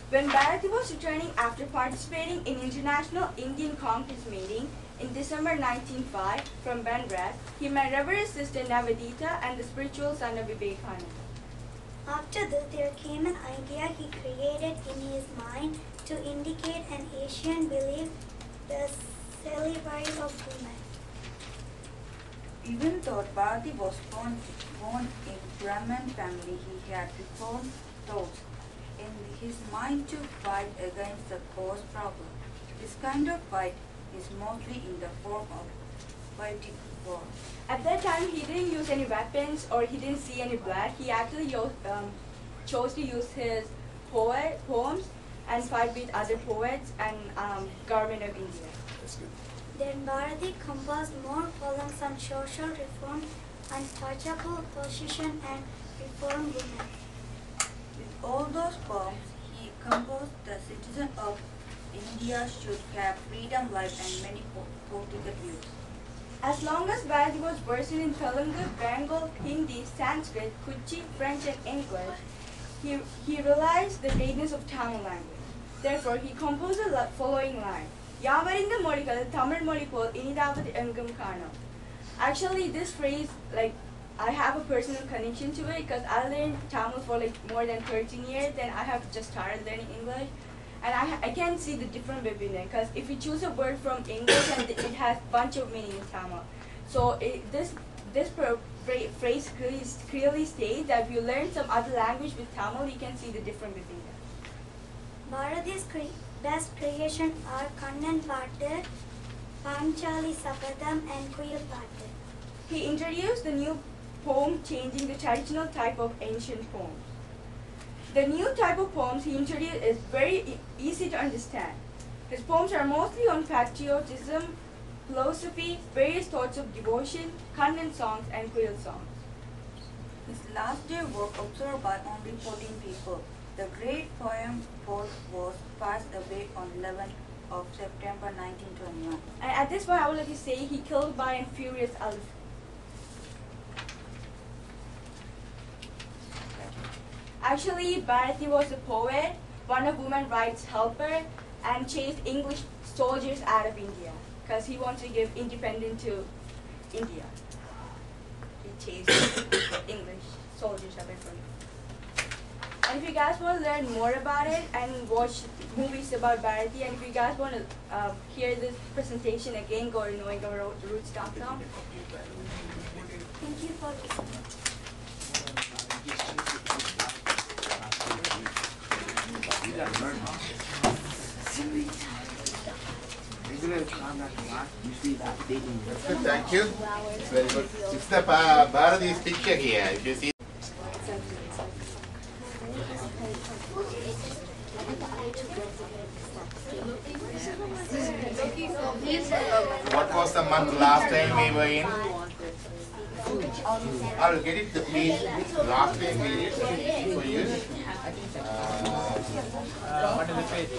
When Bharati was returning after participating in International Indian Congress meeting in December 1905 from Bandras, he met Reverend Sister Navadita and the spiritual son of Vivekananda. After this, there came an idea he created in his mind to indicate an Asian belief, the celibacy of women. Even though Bharati was born in Brahmin family, he had reformed thoughts in his mind to fight against the caste problem. This kind of fight is mostly in the form of poetic war. At that time, he didn't use any weapons or he didn't see any blood. He actually chose to use his poems and fight with other poets and government of India. That's good. Then Bharati composed more poems on social reform, untouchable position and reform women. With all those poems, he composed the citizen of India should have freedom, life and many political views. As long as Bharati was versed in Telugu, Bengal, Hindi, Sanskrit, Kuchi, French and English, he realized the greatness of Tamil language. Therefore, he composed the following line. Yavarinda Modikal, Tamil Modipol, Inidavad Engam Kano. Actually, this phrase, I have a personal connection to it because I learned Tamil for more than 13 years, then I have just started learning English. And I can see the difference between them because if you choose a word from English and it has a bunch of meaning in Tamil. So this phrase clearly states that if you learn some other language with Tamil, you can see the difference between them. Bharati's best creation are Kannan Pattu, Panchali Sapadam and Kuyil Pattu. He introduced the new poem changing the traditional type of ancient poems. The new type of poems he introduced is very easy to understand. His poems are mostly on patriotism, philosophy, various thoughts of devotion, Kannan songs and Kuyil songs. His last day work observed by only 14 people. The great poem was passed away on 11th of September 1921. And at this point I would like to say he killed by a furious elephant. Actually, Bharati was a poet, one of women's rights helper, and chased English soldiers out of India because he wanted to give independence to India. He chased English soldiers away from it. And if you guys want to learn more about it and watch movies about Bharati, and if you guys want to hear this presentation again, go to knowingourroots.com. Thank you for listening. Thank you. Very good. It's the Bharati's picture here. If you see. What was the month last time we were in? I'll get it, please. Last time we did for you. What is the page?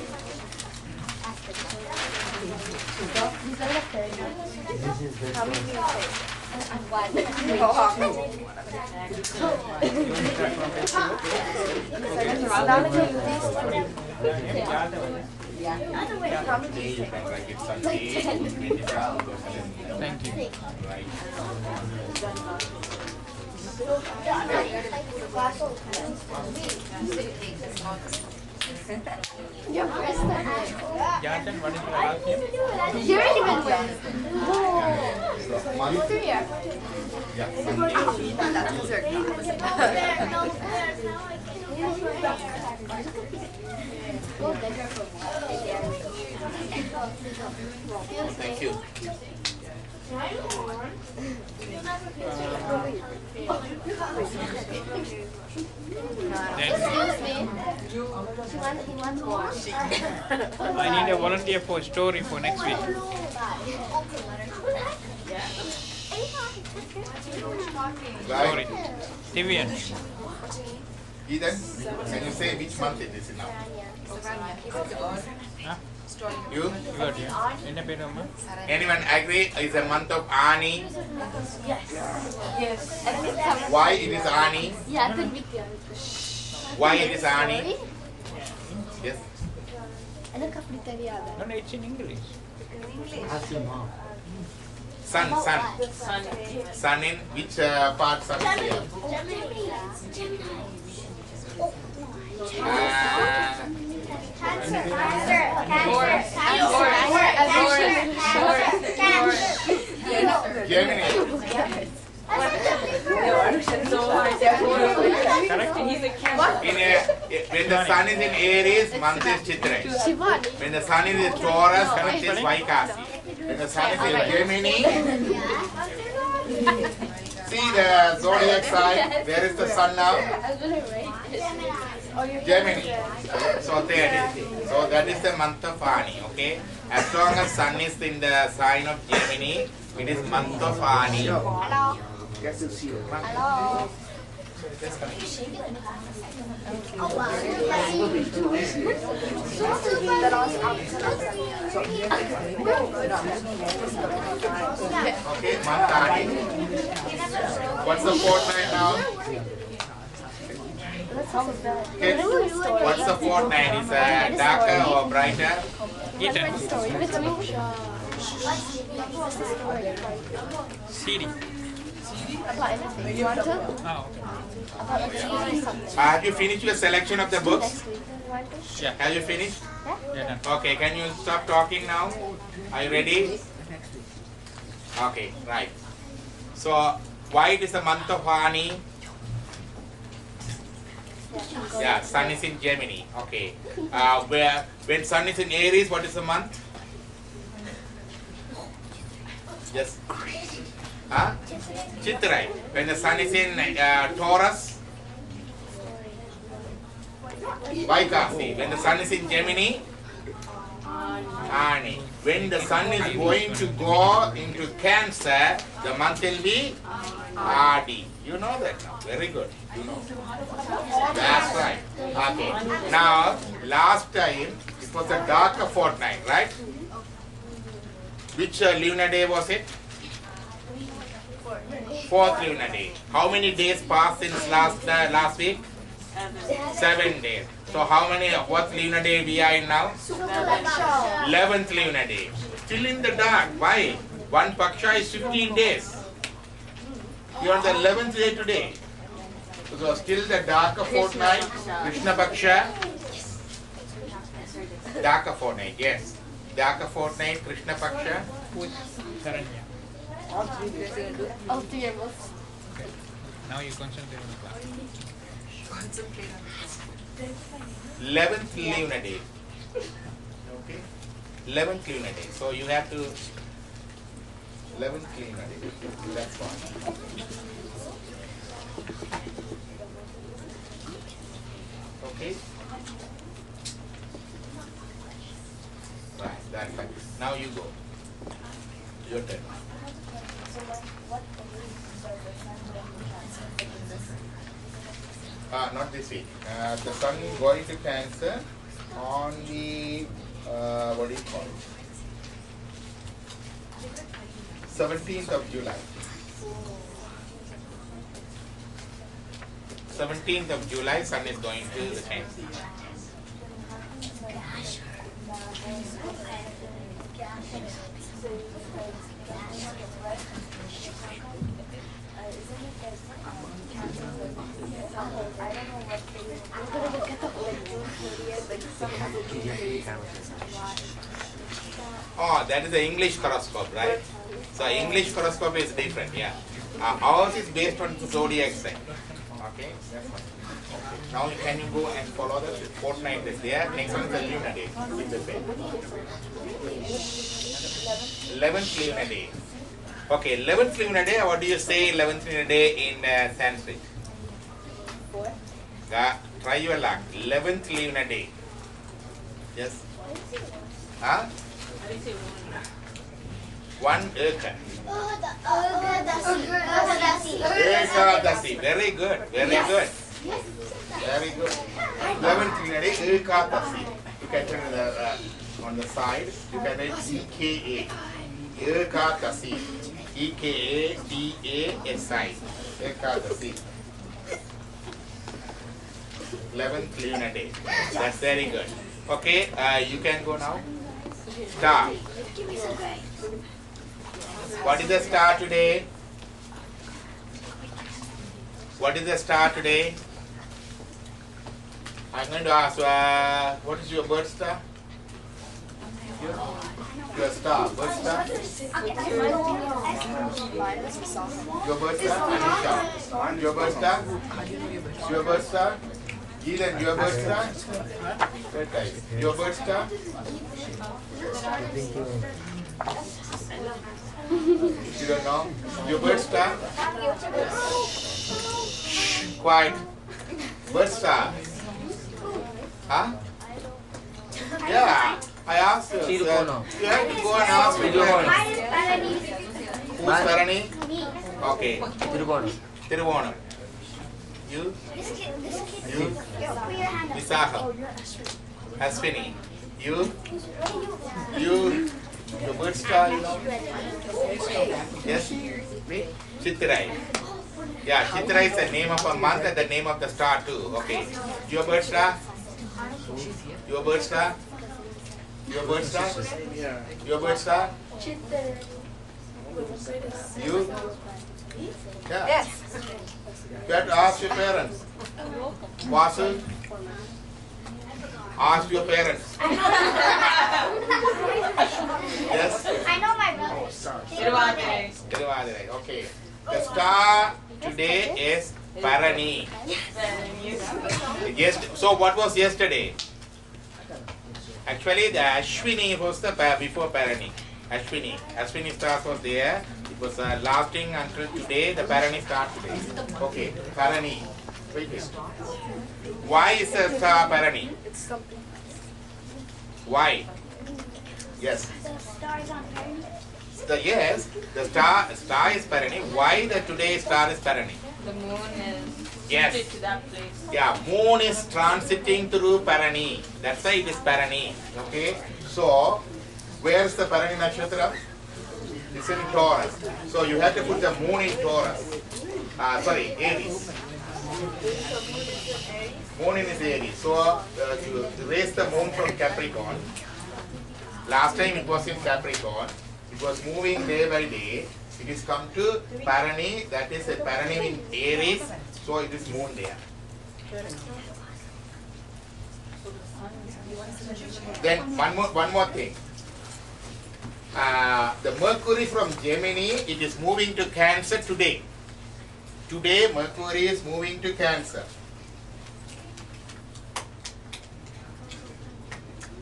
Thank you. Right. Jonathan, what is your last name? You already been with. Month? 3 years. Yeah. Thank you. Excuse me. He wants more. I need a volunteer for story for next week. Story. Tivian. Ethan, can you say which month it is now? Huh? You? Good, yeah. In a bit of Anyone agree it's a month of Ani? Yes. Why it is Ani? Yeah, could be. Why it is Ani? Yes. No, no, it's in English. Ask your mom. Sun. Sun in which part sun is here? Gemini. When the sun is in Aries, month is Chitra. When the sun is in Taurus, month is Vaikasi. When the sun is in Gemini, see the zodiac sign. Where is the sun now? Gemini. So that is the month of Ani. Okay. As long as sun is in the sign of Gemini, it is month of Ani. Guess you'll see it. Hello. Okay, month Ani. What's the fortnight now? Okay. What's the fortnight? Is it darker or brighter? Ethan. CD. About anything. You want to? Oh, About anything. Have you finished your selection of the books? yeah. Have you finished? Yeah, done. Okay, can you stop talking now? Are you ready? Okay, right. So, why it is the month of Ani? Yeah, sun is in Gemini. Okay. When sun is in Aries, what is the month? Yes. Huh? Chitrai. When the sun is in Taurus, Vaikasi. When the sun is in Gemini, Ani. When the sun is going to go into Cancer, the month will be Adi. You know that now. Very good. You know. That's right. Okay. Now, last time it was a darker fortnight, right? Which lunar day was it? Fourth lunar day. How many days passed since last week? 7 days. So how many? What lunar day we are in now? 11th lunar day. Still in the dark. Why? One paksha is 15 days. You are on the 11th day today. So still the darker fortnight. Krishna paksha. Darker fortnight. Yes. Darker fortnight. Krishna paksha. Who's Saranya? All three of us. Okay. Now you concentrate on the class. Concentrate on 11th lunar day. Okay. 11th lunar day. So you have to 11th lunar day. That's fine. Okay. Right. That's fine. Now you go. Your turn. Not this week. The sun is going to Cancer on the what do you call it? 17th of July. 17th of July, sun is going to the Cancer. No, that is the English horoscope, right? So English horoscope is different, yeah. Ours is based on the zodiac sign. Okay, that's one. Okay. Now can you go and follow the fortnight is there. Next one is the lunar day. With the pen. 11th lunar day. Okay, 11th lunar day. What do you say 11th lunar day in Sanskrit? Try your luck. 11th lunar day. Yes. Huh? One acre. Ekadasi. Very good. Very good. Very good. 11th lunar day, Ekadasi. You can turn on the side. You can write EKA. Ekadasi. EKADASI. Ekadasi. 11th lunar day. That's very good. Okay, you can go now. Star. What is the star today? What is the star today? I'm going to ask, what is your birth star? Your star, birth star? Your birth star? Anisha. Your birth star? Your birth star? Gilan, your birth star? Very nice. Your birth star? You don't know? Your birth star? Quiet. Birth star? Huh? Yeah, I asked you. You have to go and ask me. Who's Parani? Okay. Tiruvonam. You? Visakha. Ashwini. You? Your birth star, you know? Yes? Chitrai. Yeah, Chitrai is the name of a month and the name of the star too. Okay. Your birth star? Your birth star? Your birth star? Your birth star? You? Yeah. Yes. You have to ask your parents. Vasu? Ask your parents. Yes? I know my brother. Tiruvadirai. Okay. The star today is Parani. Yes. So what was yesterday? Actually, the Ashwini was the before Parani. Ashwini star was there. It was lasting until today. The Parani star today. Okay. Parani. Wait. Why is the star Parani? Why? Yes. The star is on Parani. Yes, the star is Parani. Why the today star is Parani? The moon is Yes. to that place. Yeah, moon is transiting through Parani. That's why it is Parani. Okay. So, where is the Parani nakshatra? It's in Taurus. So you have to put the moon in Taurus. Aries. Moon is Aries. So you raise the moon from Capricorn. Last time it was in Capricorn. It was moving day by day. It is come to Parani. That is a Parani in Aries. So it is moon there. Then one more thing. The Mercury from Gemini, it is moving to Cancer today. Today Mercury is moving to Cancer.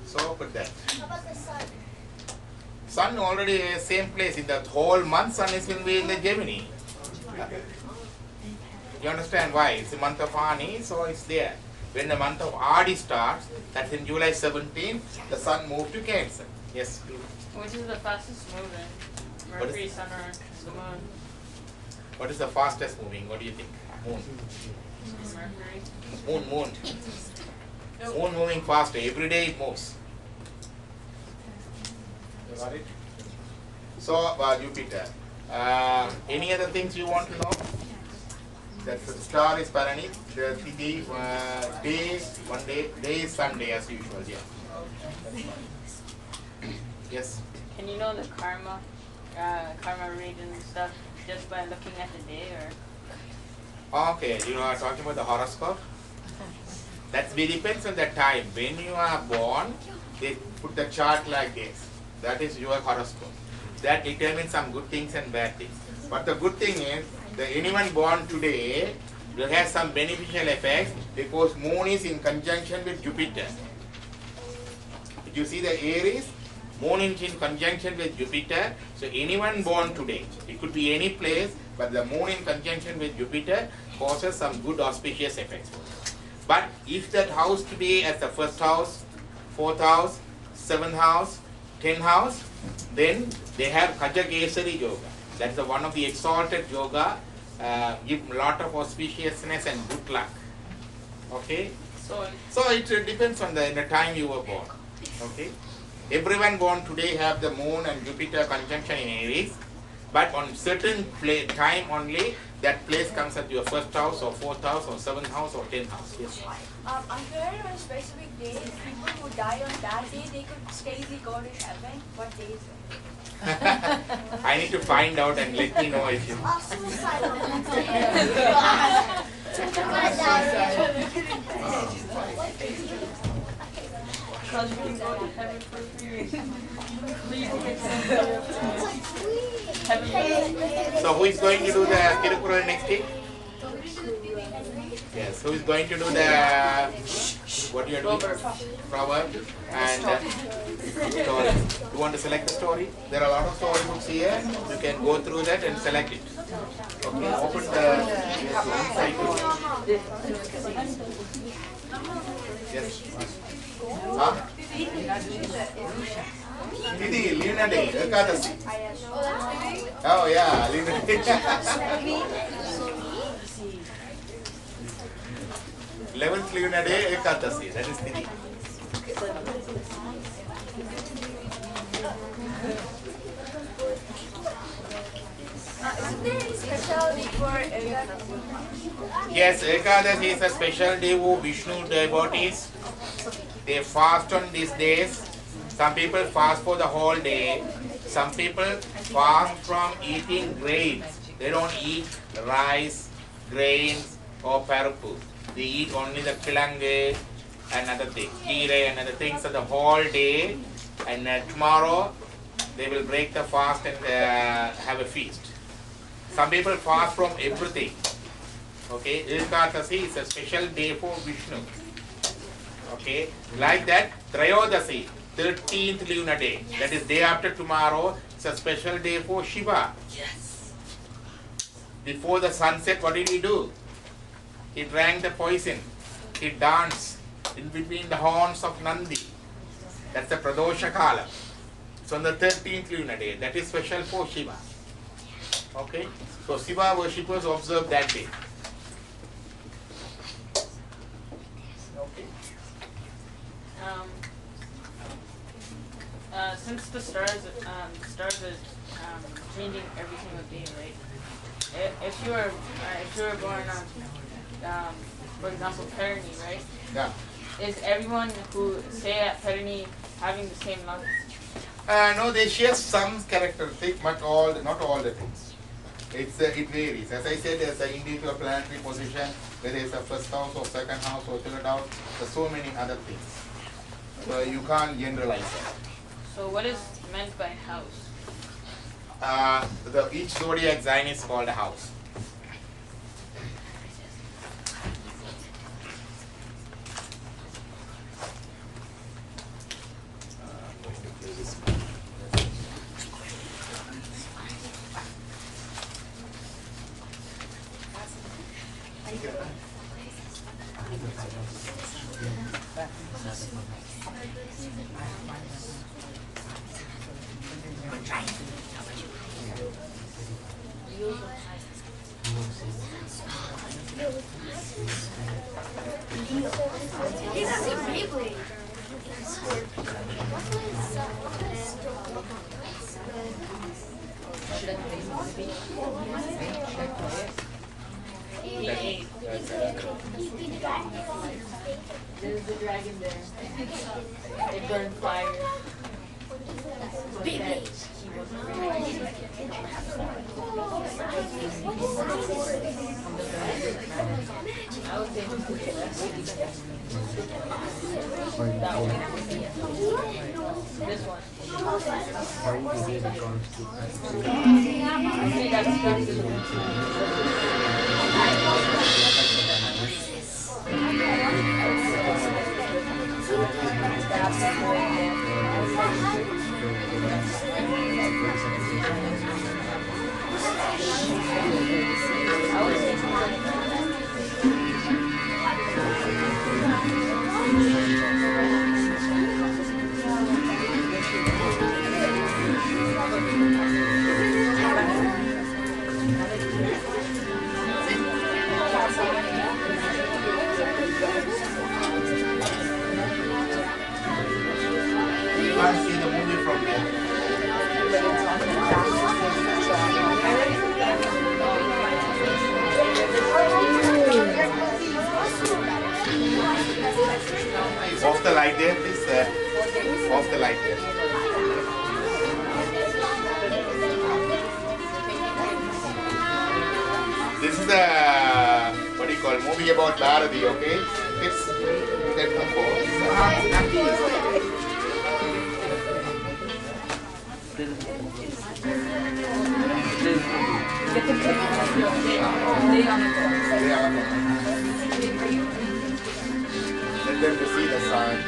So put that. How about the sun? Sun already same place. In the whole month Sun is going to be in the Gemini. You understand why? It's the month of Ani, so it's there. When the month of Adi starts, that's in July 17th, the Sun moved to Cancer. Yes. Which is the fastest moving? Mercury, Sun, or the Moon? What is the fastest moving? What do you think? Moon. Mercury. Moon. Moon moving faster. Every day it moves. You got it? So, Jupiter. Any other things you want to know? That the star is Parani. The day is Sunday as usual. Yeah. Yes. Can you know the karma read and stuff just by looking at the day, or? Okay, you are talking about the horoscope. That depends on the time. When you are born, they put the chart like this. That is your horoscope. That determines some good things and bad things. But the good thing is that anyone born today will have some beneficial effects because moon is in conjunction with Jupiter. Did you see the Aries? Moon is in conjunction with Jupiter. So anyone born today, it could be any place, but the moon in conjunction with Jupiter causes some good auspicious effects. But if that house today as the first house, fourth house, seventh house, 10th house, then they have Kajakesari yoga. That's one of the exalted yoga, give a lot of auspiciousness and good luck. Okay? So it depends on the time you were born. Okay? Everyone born today have the moon and Jupiter conjunction in Aries, but on certain time only, that place comes at your first house or fourth house or seventh house or 10th house. Yes. I heard on specific days, people who die on that day, they could steadily go to heaven. What day is it? I need to find out and let me know if you. So who is going to do the Tirukural next week? Yes, who is going to do the what you are doing? Proverb and story. You want to select the story? There are a lot of story books here. You can go through that and select it. Okay, open the yes. Huh? Didi, Luna Day, Ekadasi. Oh yeah, Luna Day. 11th Luna Day, Ekadasi. That is Didi. Isn't there any special day for Ekadasi? Yes, Ekadasi is a special day for Vishnu devotees. They fast on these days. Some people fast for the whole day. Some people fast from eating grains. They don't eat rice, grains or parapu. They eat only the kilange and other things, kire and other things for the whole day. And tomorrow they will break the fast and have a feast. Some people fast from everything. Okay, Ekadasi is a special day for Vishnu. Okay, like that, Trayodasi, 13th lunar day, that is day after tomorrow, it's a special day for Shiva. Yes. Before the sunset, what did he do? He drank the poison. He danced in between the horns of Nandi. That's the Pradosha Kala. It's on the 13th lunar day. That is special for Shiva. Okay, so Shiva worshippers observe that day. Since the stars are changing every single day, right? If you were born on, for example, Parani, right? Yeah. Is everyone who stay at Parani having the same luck? No, they share some characteristics, but not all the things. It varies. As I said, there's an individual planetary position, whether it's a first house or second house or third house. There's so many other things. So you can't generalize that. So what is meant by house? Each zodiac sign is called a house. There's the dragon there. It burned fire. I would say that one. This one. You can't see the movie from here. Off the light there, please. Off the light there. This is a, what do you call, movie about Bharati, okay? It's that Let them to see the sign.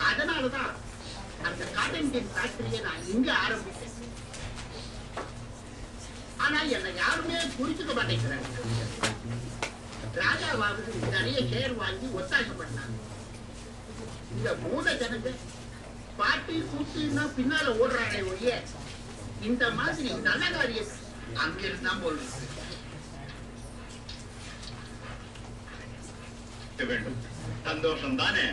அதனாலதான் அந்த cotton can ஃபேக்டரியை நான் இங்க ஆரம்பிச்சேன். ஆனா என்னை யாருமே புரிஞ்சுக்க மாட்டேங்கிறாங்க. ராஜாவாவது நிறைய ஷேர் வாங்கி ஒத்தாசை பண்ணாங்க. இந்த மூட ஜனங்க பாட்டி கூட்டின்னா பின்னால ஓடுறானே ஒழிய இந்த மாதிரி நல்ல காரியம் அங்கிருந்தா போடுறது வேண்டும். சந்தோஷம் தானே?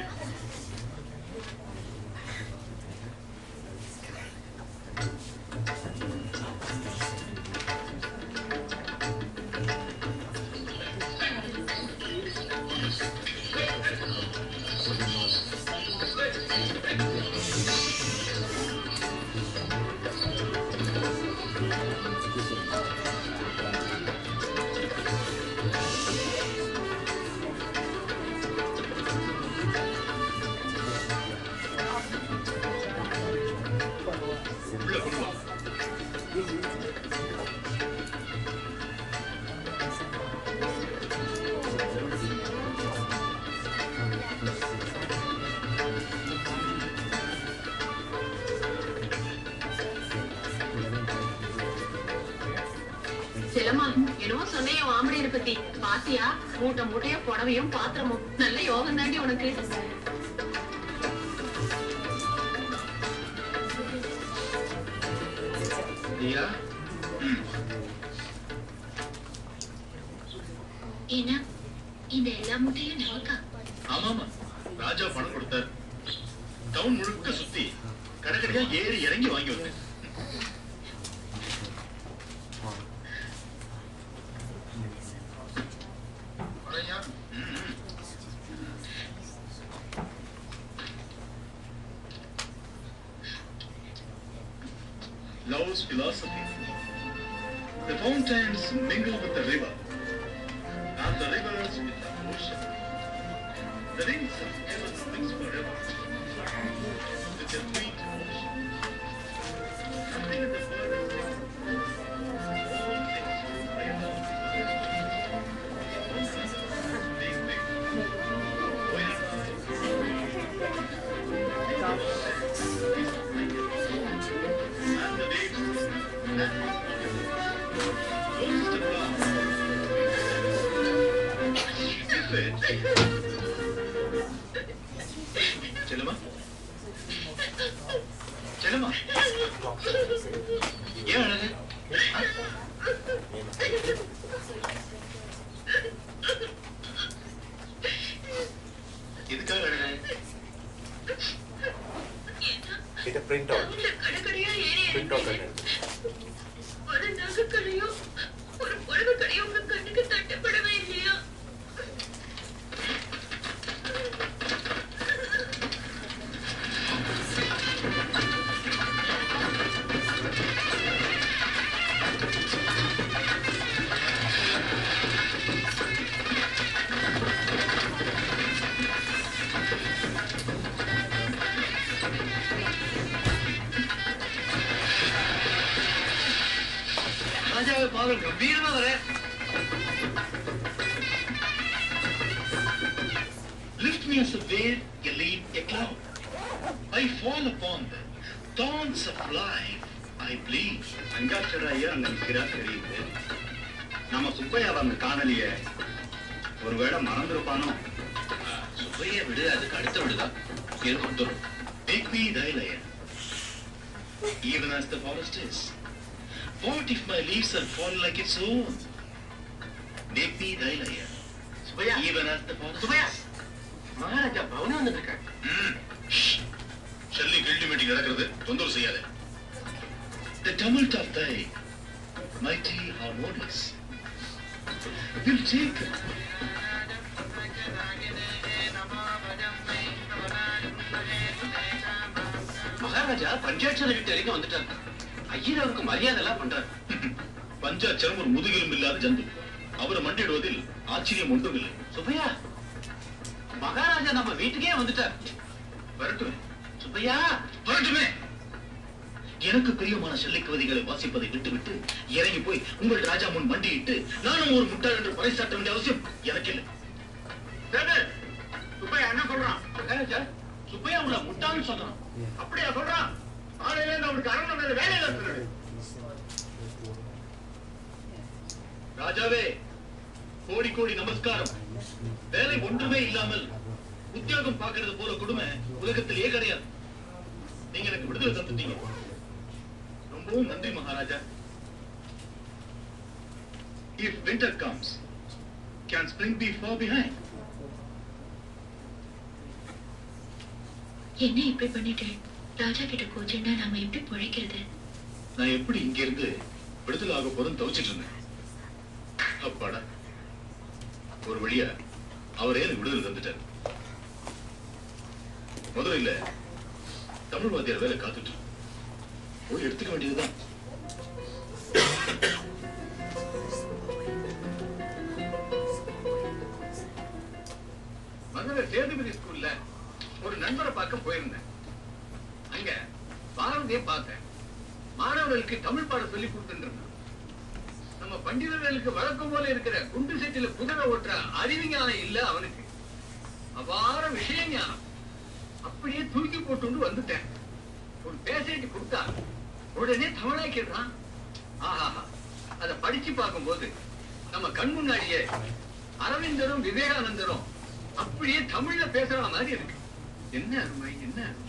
செல்லம்மா, என்னவோ சொன்னைய ஆம்பளையரை பத்தி பாத்தியா? மூட்டை மூட்டையா புடவையும் பாத்திரமும். நல்ல யோகம் தாண்டி உனக்கு. ஏன்னா இந்த எல்லா மூட்டையும் நமக்கா? ஆமாமா, ராஜா பணம் கொடுத்தார். டவுன் முழுக்க சுத்தி கடைக்கடையா ஏறி இறங்கி வாங்கி வந்தேன். Love's philosophy. The fountains mingle with the river, and the rivers with the ocean. The rings of heaven mix forever with the sweet ocean. Nothing in the world is fixed. All things play along together. செல்லம்மா செல்லம்மா ஏன் அழகு? இதுக்காக அழகு? Get a print out. Print out and ஒரு நகைக்கடையோ ஒரு புடவை கடையோ உங்க கண்ணுக்கு தட்டப்படவே இல்லையா? ராஜாவை பாரு கம்பீரமா வர. Lift me as a wave, you lead a cloud. I fall upon the thorns of life, I bleed. அங்காட்சர ஐயா அங்க நிக்கிறா தெரியுது. நம்ம சுப்பையா அங்க காணலியே. ஒருவேளை மறந்துருப்பானோ. சுப்பையா விடு, அதுக்கு அடுத்த விடுதா இருக்கும். Make me thy layer, even as the forest is. What if my leaves are falling like its own? Make me thy layer, even as the forest is. Maharaja பவனே வந்துருக்காங்க. ஷெல்லி கில்டி மீட்டிங் நடக்கிறது, தொந்தரவு செய்யாத. The tumult of thy mighty harmonies will take Maharaja பஞ்சாட்சர கிட்ட வரைக்கும் வந்துட்டாங்க. ஐயர் அவருக்கு மரியாதை எல்லாம் பண்றாரு. பஞ்சாட்சரம் ஒரு முதுகிலும் இல்லாத ஜந்து. அவரை மண்டிடுவதில் ஆச்சரியம் ஒன்றும் இல்லை. சுப்பையா, மகாராஜா நம்ம வீட்டுக்கே வந்துட்டார். வரட்டுமே சுப்பையா, வரட்டுமே. எனக்கு பிரியமான செல்லை கவிதைகளை வாசிப்பதை விட்டுவிட்டு இறங்கி போய் உங்கள் ராஜா முன் மண்டியிட்டு நானும் ஒரு முட்டாள் என்று பறைசாற்ற வேண்டிய அவசியம் எனக்கு இல்லை. சுப்பையா என்ன சொல்றான்? மகாராஜா சுப்பையா உள்ள முட்டாள்னு சொல்றான். அப்படியா சொல்றான்? ஆலையில அவனுக்கு அரண்மனை வேலையில இருக்கிறது. ராஜாவே, கோடி கோடி நமஸ்காரம். வேலை ஒன்றுமே இல்லாமல் உத்தியோகம் பார்க்கறது போல கொடுமை உலகத்திலேயே கிடையாது. நீங்க எனக்கு விடுதலை தந்துட்டீங்க. ரொம்பவும் நன்றி Maharaja. If winter comes, can spring be far behind? என்ன இப்படி பண்ணிட்டேன்? ராஜா கிட்ட கோச்சேன்னா நாம எப்படி பிழைக்கிறது? நான் எப்படி இங்க இருந்து விடுதலை ஆக போதும் தவிச்சிட்டு இருந்தேன். அப்பாடா, ஒரு வழியா அவரே எனக்கு விடுதலை தந்துட்டார். மதுரையில தமிழ் வாத்தியார் வேலை காத்துட்டு போய் எடுத்துக்க வேண்டியதுதான். மதுரை சேதுபதி ஸ்கூல்ல ஒரு நண்பரை பார்க்க போயிருந்தேன். அங்க பாரதியை பார்த்தேன். மாணவர்களுக்கு தமிழ் பாடம் சொல்லி கொடுத்துட்டு இருந்தான். நம்ம பண்டிதர்களுக்கு வழக்கம் போல இருக்கிற குண்டு செட்டில குதிரை ஓட்டுற அறிவிஞானம் இல்ல அவனுக்கு. அபார விஷய ஞானம். அப்படியே தூக்கி போட்டு வந்துட்டேன். ஒரு பேசேட்டு கொடுத்தா உடனே தமிழாக்கிடுறான். ஆஹா, அதை படிச்சு பார்க்கும்போது நம்ம கண் முன்னாடியே அரவிந்தரும் விவேகானந்தரும் அப்படியே தமிழ்ல பேசுற மாதிரி இருக்கு. என்ன அருமை, என்ன அருமை.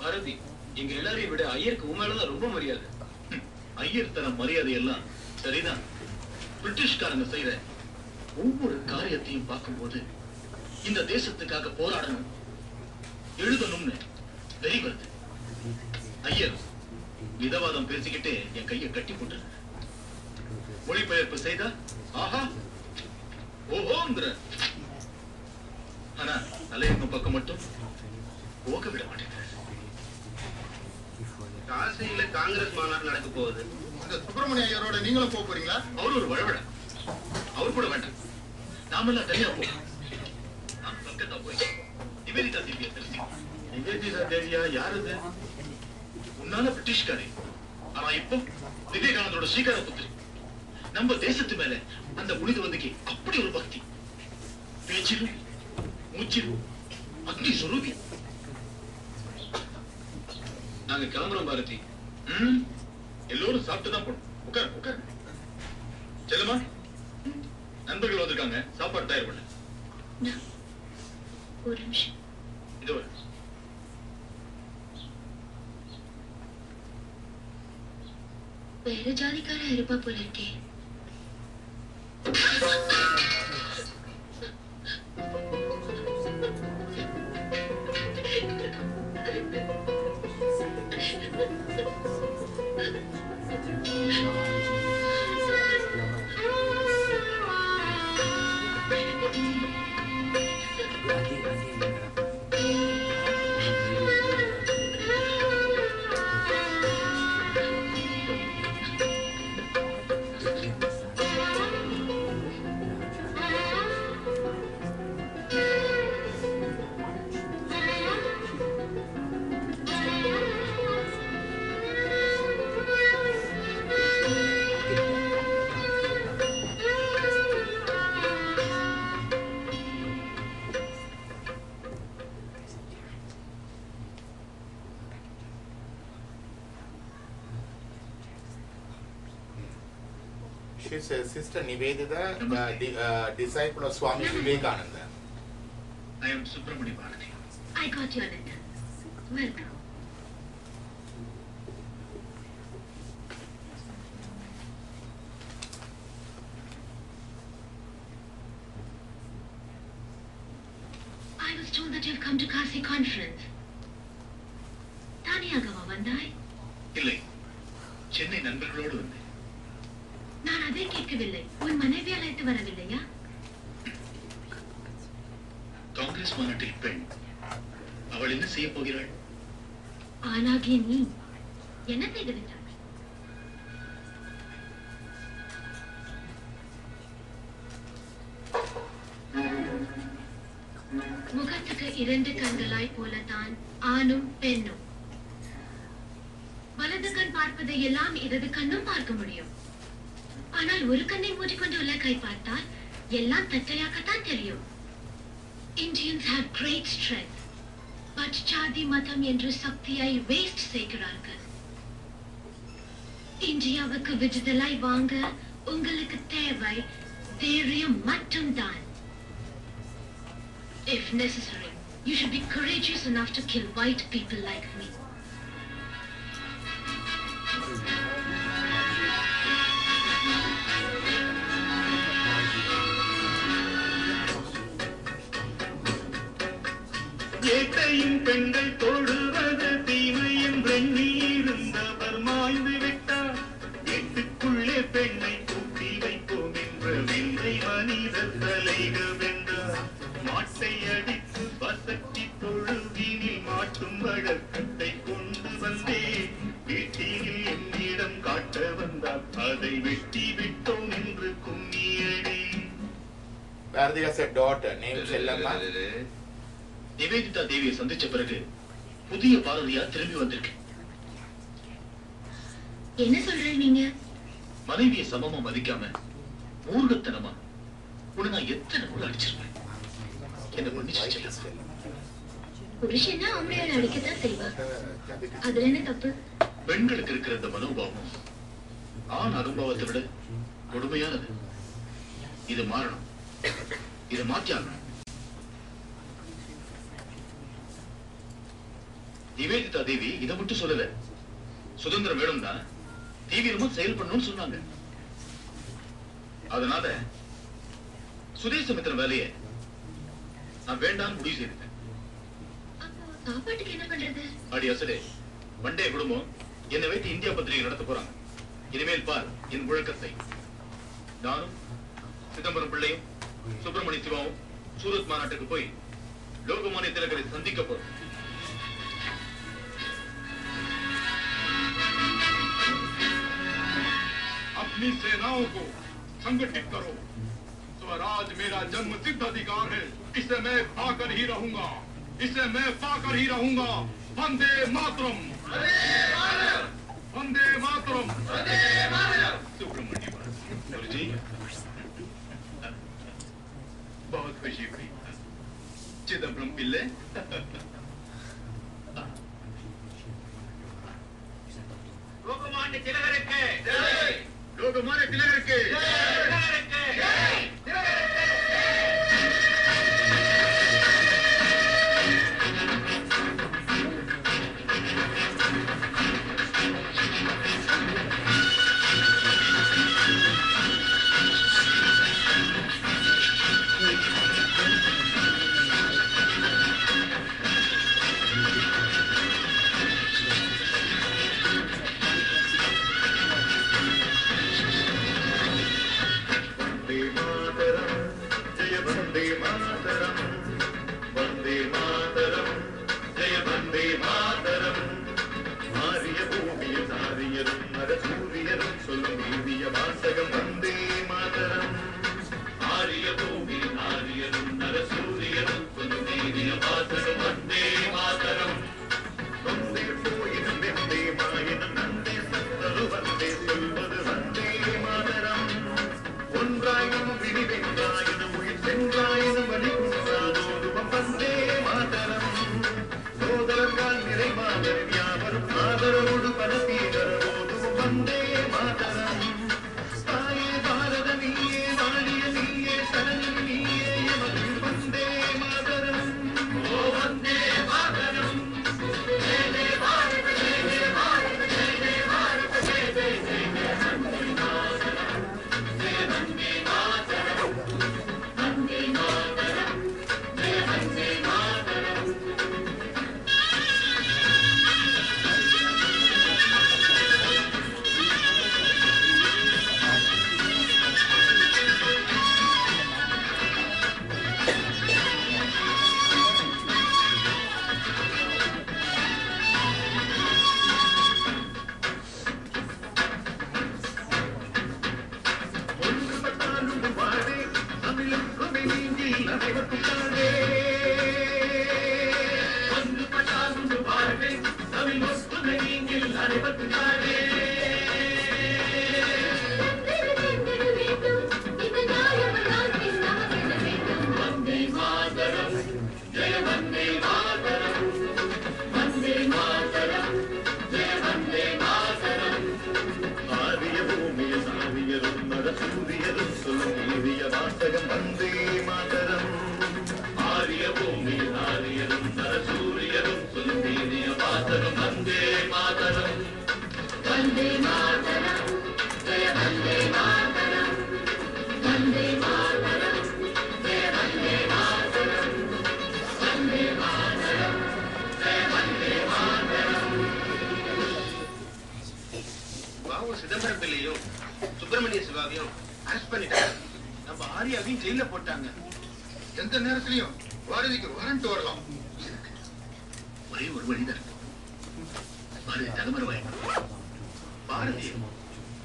பாரதி, எங்க எல்லாரையும் விட ஐயருக்கு உண்மையிலதான் ரொம்ப மரியாதை. ஐயர் தர மரியாதை எல்லாம் சரிதான். பிரிட்டிஷ்காரங்க செய்யற ஒவ்வொரு காரியத்தையும் பார்க்கும்போது இந்த தேசத்துக்காக போராடணும், எழுதணும்னு வெறி வருது. ஐயர் மிதவாதம் பேசிக்கிட்டே என் கையை கட்டி போட்டு மொழிபெயர்ப்பு செய்தா ஆஹா ஓஹோங்கிற. ஆனா தலையங்க பக்கம் மட்டும் போக விட மாட்டேங்க. காசியில காங்கிரஸ் மாநாடு நடக்க போகுது. அந்த சுப்பிரமணிய ஐயரோட நீங்களும் போக போறீங்களா? அவரு ஒரு வழவழ. அவர் கூட வேண்டாம், நாமெல்லாம் தனியா போவோம். நாம் கல்கத்தா போய் நிவேதிதா தேவியை தெரிஞ்சு. நிவேதிதா தேவியா யாருது? உன்னால பிரிட்டிஷ்காரி. ஆனா இப்போ விவேகானந்தரோட ஸ்ரீகார புத்திரி. நம்ம தேசத்து மேல அந்த புனிதவந்திக்கு அப்படி ஒரு பக்தி. பேச்சிலும் மூச்சிலும் அக்னி சுரூபி. நாங்க கிளம்புறோம் பாரதி. எல்லோரும் சாப்பிட்டுதான் போனோம். உட்கார் உட்கார். செல்லம்மா, நண்பர்கள் வந்திருக்காங்க, சாப்பாடு தயார் பண்ண. ஒரு நிமிஷம். இதோ வேற ஜாதிக்காரா இருப்பா போல இருக்கே. She's a sister Nivedita, the disciple of Swami Vivekananda. I am Subramani Bharati. I got your letter. Welcome. I was told that you've come to Kasi conference. Taniyagava vandai? இல்லை, சென்னை நண்பர்களோடு வந்தேன். நான் அதை கேட்கவில்லை. உன் மனைவி அழைத்து வரவில்லையா? காங்கிரஸ் மாநாட்டில் பெண், அவள் என்ன செய்ய போகிறாள்? ஆனாகிய நீ என்ன செய்துவிட்டாய்? முகத்துக்கு இரண்டு கண்களாய் போலத்தான் ஆணும் பெண்ணும். வலது கண் பார்ப்பதை எல்லாம் இடது கண்ணும் பார்க்க முடியும். ஆனால் ஒரு கண்ணை மூடிக்கொண்டு உலகை பார்த்தால் எல்லாம் தட்டையாகத்தான் தெரியும். Indians have great strength, but ஜாதி மதம் என்று சக்தியை வேஸ்ட் செய்கிறார்கள். இந்தியாவுக்கு விடுதலை வாங்க உங்களுக்கு தேவை தைரியம் மட்டும்தான். If necessary, you should be courageous enough to kill white people like me. ஏட்டையும் பெண்கள் தொழுவது தீமை என்றெண்ணி இருந்தவர் மாய்ந்து விட்டார். வீட்டுக்குள்ளே பெண்ணை கூட்டி வைப்போம் என்ற விந்தை மனிதர் தலைக வென்றார். மாட்டை அடித்து வசக்கி தொழுவினில் மாட்டும் வழக்கத்தை கொண்டு வந்தே வீட்டினில் என்னிடம் காட்ட வந்தார். அதை வெட்டி விட்டோம் என்று கும்மியடி. Bharati has a daughter named Sellamma. Nivedita தேவியை சந்திச்ச பிறகு புதிய பாரதியா திரும்பி வந்திருக்கு. என்ன சொல்ற நீங்க? மனைவியை சமமா மதிக்காம மூர்க்கத்தனமா உன்னை நான் எத்தனை முறை அடிச்சிருப்பேன். என்ன மன்னிச்சு. புருஷனா அவங்கள அடிக்கத்தான் செய்வா. அதுல என்ன தப்பு? பெண்களுக்கு இருக்கிற இந்த மனோபாவம் ஆண் அனுபவத்தை விட கொடுமையானது. இது மாறணும். இதை மாற்றியாகணும். நிவேதிதா தேவி இதை மட்டும் சொல்லல, சுதந்திரம் வேணும் தான் தீவிரமா செயல்படணும்னு சொன்னாங்க. அதனால சுதேசமித்திர வேலையை நான் வேண்டாம் முடிவு செய்துட்டேன். சாப்பாட்டுக்கு என்ன பண்றது? அடி அசடே, வண்டே குடும்பம் என்னை வைத்து இந்தியா பத்திரிகை நடத்த போறாங்க. இனிமேல் பார் என் முழக்கத்தை. நானும் சிதம்பரம் பிள்ளையும் சுப்பிரமணிய சிவாவும் சூரத் மாநாட்டுக்கு போய் லோகமானிய திலகரை சந்திக்க போறோம். अपनी सेनाओं को संगठित करो। स्वराज मेरा जन्म सिद्ध अधिकार है, इसे मैं पाकर ही रहूंगा, इसे मैं पाकर ही रहूंगा। वंदे मातरम, वंदे मातरम। सुब्रमण्य गुरुजी, बहुत खुशी हुई। चिदम्बरम पिल्ले, लोकमान्य तिलकरुक्के जय, लोकमान्य तिलकरुक्के तिलकरुक्के जय, तिलकरुक्के जय। சுப்பிரமணிய சிவாவையும் அரெஸ்ட் பண்ணிட்டாங்க. நம்ம ஆரியாவையும் ஜெயில போட்டாங்க. எந்த நேரத்திலையும் பாரதிக்கு வாரண்ட் வரலாம். ஒரே ஒரு வழிதான். பாரதி தலைமறைவாயிடும். பாரதி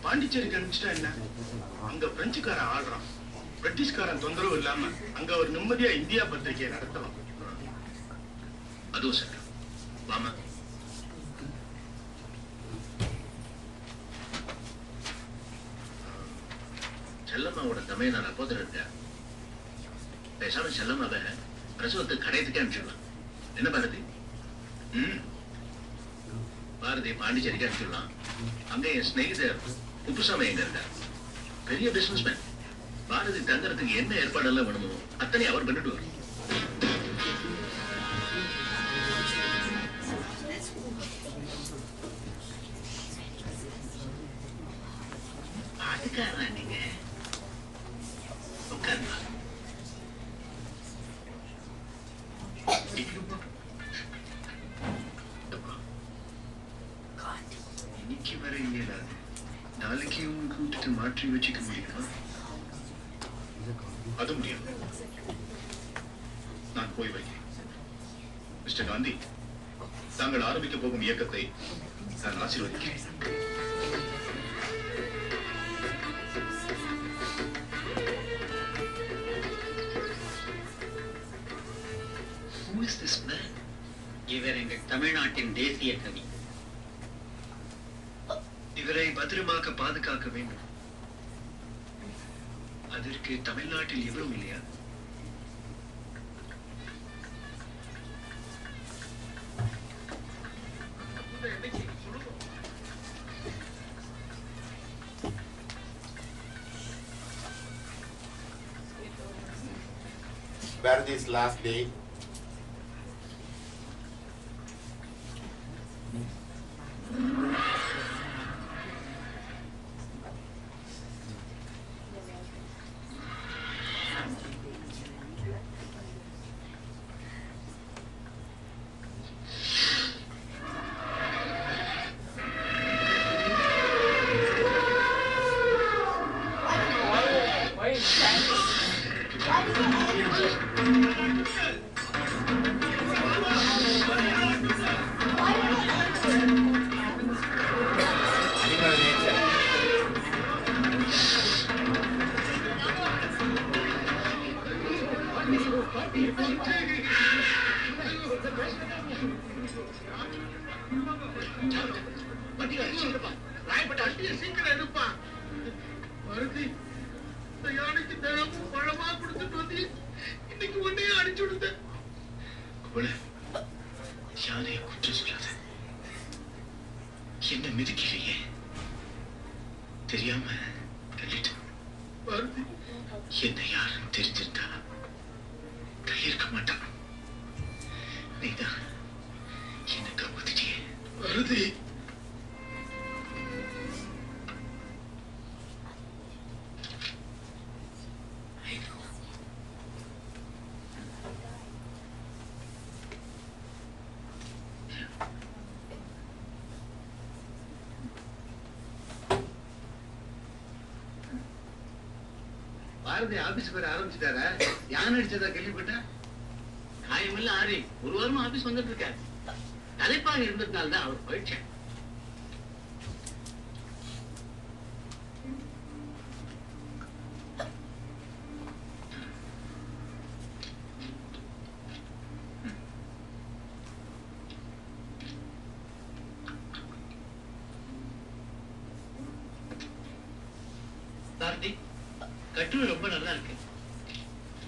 பாண்டிச்சேரிக்கு அனுப்பிச்சிட்டா என்ன? அங்க பிரெஞ்சுக்காரன் ஆடுறான். பிரிட்டிஷ்காரன் தொந்தரவு இல்லாம அங்க ஒரு நிம்மதியா இந்தியா பத்திரிகையை நடத்தலாம். அதுவும் சரி. வாமா. செல்லம்மாவோட தமையனார் அப்போது இருக்க பேசாம செல்லம்மாவை பிரசவத்துக்கு கடையத்துக்கே அனுப்பிச்சிடலாம். என்ன பாரதி? பாரதி பாண்டிச்சேரிக்கு அனுப்பிச்சிடலாம். அங்க என் ஸ்நேகிதர் உப்புசாமி எங்க இருக்கார். பெரிய பிசினஸ் மேன். பாரதி தங்கறதுக்கு என்ன ஏற்பாடெல்லாம் வேணுமோ அத்தனை அவர் பண்ணிடுவார். அதுக்காக நீங்க உட்கார்ந்து இன்னைக்கு வர இயலாது. நாளைக்கு உங்க கூட்டத்தை மாற்றி வச்சுக்க முடியுமா? அது முடியாது. நான் போய் வைக்கிறேன். மிஸ்டர் காந்தி, தாங்கள் ஆரம்பிக்க போகும் இயக்கத்தை நான் ஆசீர்வதிக்கிறேன். Who is this man? இவர் எங்கள் தமிழ்நாட்டின் தேசிய கவி. இவரை பத்திரமாக பாதுகாக்க வேண்டும். அதற்கு தமிழ்நாட்டில் எவரும் இல்லையா? Bharati's last day. Bharathi office பேர் ஆரம்பிச்சுட்டாரா? யான் அடிச்சதா கேள்விப்பட்டா? காயமில்ல ஆரி. ஒரு வாரமா ஆபீஸ் வந்துட்டு இருக்காரு. தலைப்பாக இருந்ததுனால தான் அவர் போயிடுச்சு. கட்டுரை ரொம்ப நல்லா இருக்கு.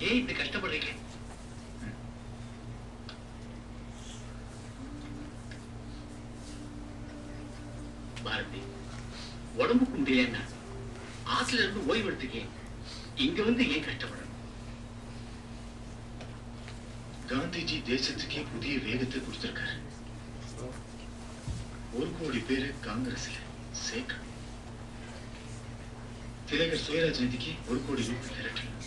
ஏன் இப்படி கஷ்டப்படுறீங்க? பாரதி, உடம்புக்கு முடியலன்னா ஆத்துல இருந்து ஓய்வு எடுத்துக்கேன். இங்க வந்து ஏன் கஷ்டப்படணும்? காந்திஜி தேசத்துக்கே புதிய வேகத்தை கொடுத்திருக்காரு. 1 கோடி பேரு காங்கிரஸ்ல சேர்க்கணும். திலகர் சுயராஜ் நிதிக்கு 1 கோடி ரூபாய் திரட்டணும்.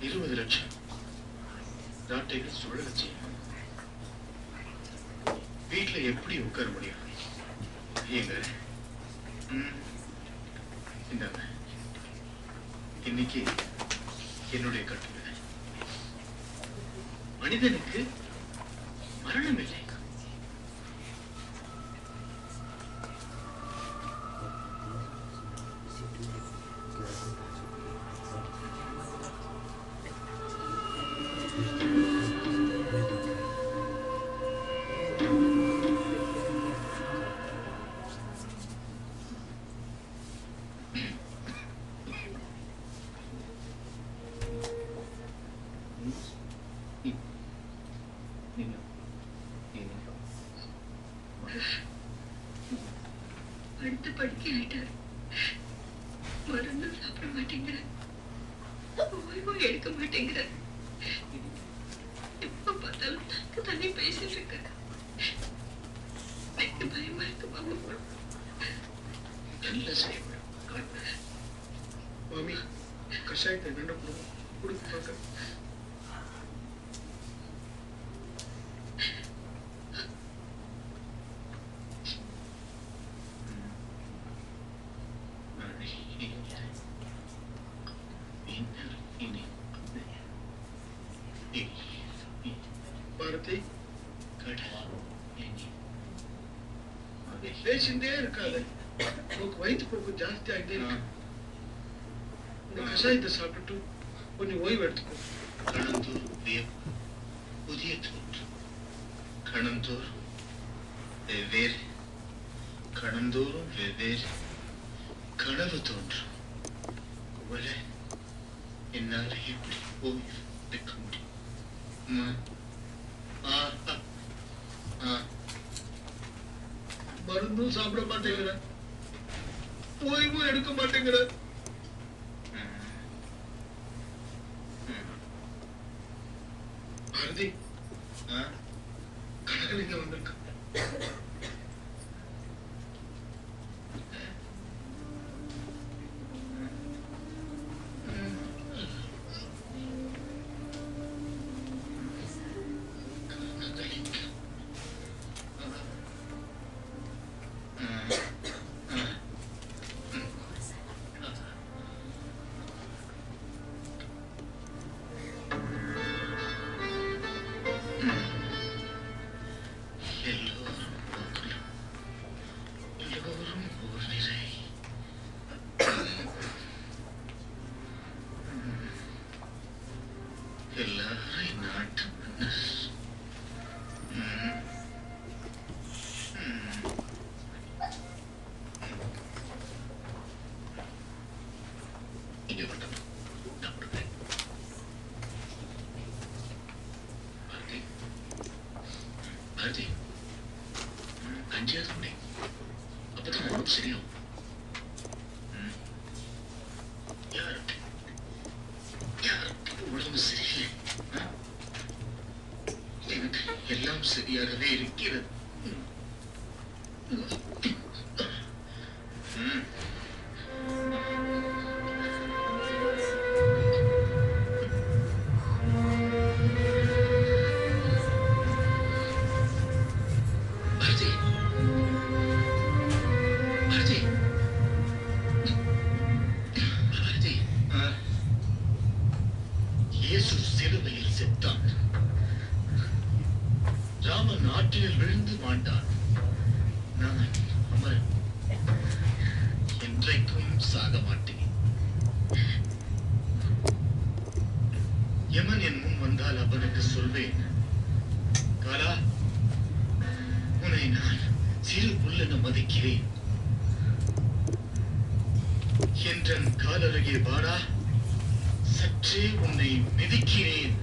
20 லட்சம் நாட்டைகள் சுழல செய்யணும். வீட்டுல எப்படி உட்கார முடியும்? ஏங்க இந்தாங்க, இன்னைக்கு என்னுடைய கட்டுரை. மனிதனுக்கு மரணம் இல்லை. அடுத்து படிக்க ஆயிட்டாரு. மருந்து சாப்பிட மாட்டேங்கிற, ஓய்வு எடுக்க மாட்டேங்கிற, எப்ப பார்த்தாலும் தனக்கு தண்ணி பேசிட்டு இருக்க. எனக்கு பயமா இருக்கு மாமா. நல்ல செய்ய மாமி, கஷாயத்தை என்ன கொடுக்க பார்க்க. பாரதி, பேசிட்டே இருக்காது. உனக்கு வயிற்று போக்கு ஜாஸ்தி ஆகிட்டே இருக்கு. இந்த கஷாயத்தை சாப்பிட்டு கொஞ்சம் ஓய்வு எடுத்துக்கோ. கணந்தோறும் புதிய தோற்று, கணந்தோறும் வெவ்வேறு, கணந்தோறும் வெவ்வேறு கனவு தோன்றும். என்னால் எப்படி ஓய்வு எடுக்க முடியும்? மருந்தும் சாப்பிட மாட்டேங்கிற, ஓய்வும் எடுக்க மாட்டேங்கிற. பாரதி, கனகலிங்க வந்திருக்க. பாரதி, கஞ்சியாவது குடி, அப்பதான் உடம்பு சரியாகும். யாருக்கு உடம்பு சரியில்லை? எனக்கு எல்லாம் சரியாகவே இருக்கிறது. சிலுவையில் செத்தான். ராமன் ஆற்றில் விழுந்து மாண்டான். நான் அமரன், என்றைக்கும் சாக மாட்டேன். யமன் என் முன் வந்தால் அவனுக்கு சொல்வேன், காலா, உன்னை நான் சிறு புல்லென மதிக்கிறேன். என்றன் காலருகே வாடா, சற்றே உன்னை மிதிக்கிறேன்.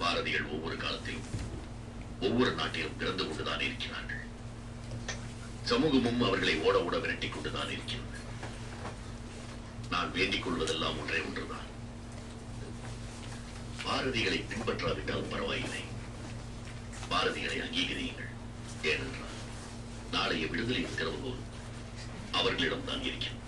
பாரதிகள் ஒவ்வொரு காலத்திலும் ஒவ்வொரு நாட்டிலும் பிறந்து கொண்டுதான் இருக்கிறார்கள். சமூகமும் அவர்களை ஓட ஓட விரட்டிக் கொண்டுதான் இருக்கிறது. நான் வேண்டிக் கொள்வதெல்லாம் ஒன்றே ஒன்றுதான். பாரதிகளை பின்பற்றாவிட்டால் பரவாயில்லை, பாரதிகளை அங்கீகரியுங்கள். ஏனென்றால் நாளைய விடுதலை திறவுகோல் அவர்களிடம் தான் இருக்கிறது.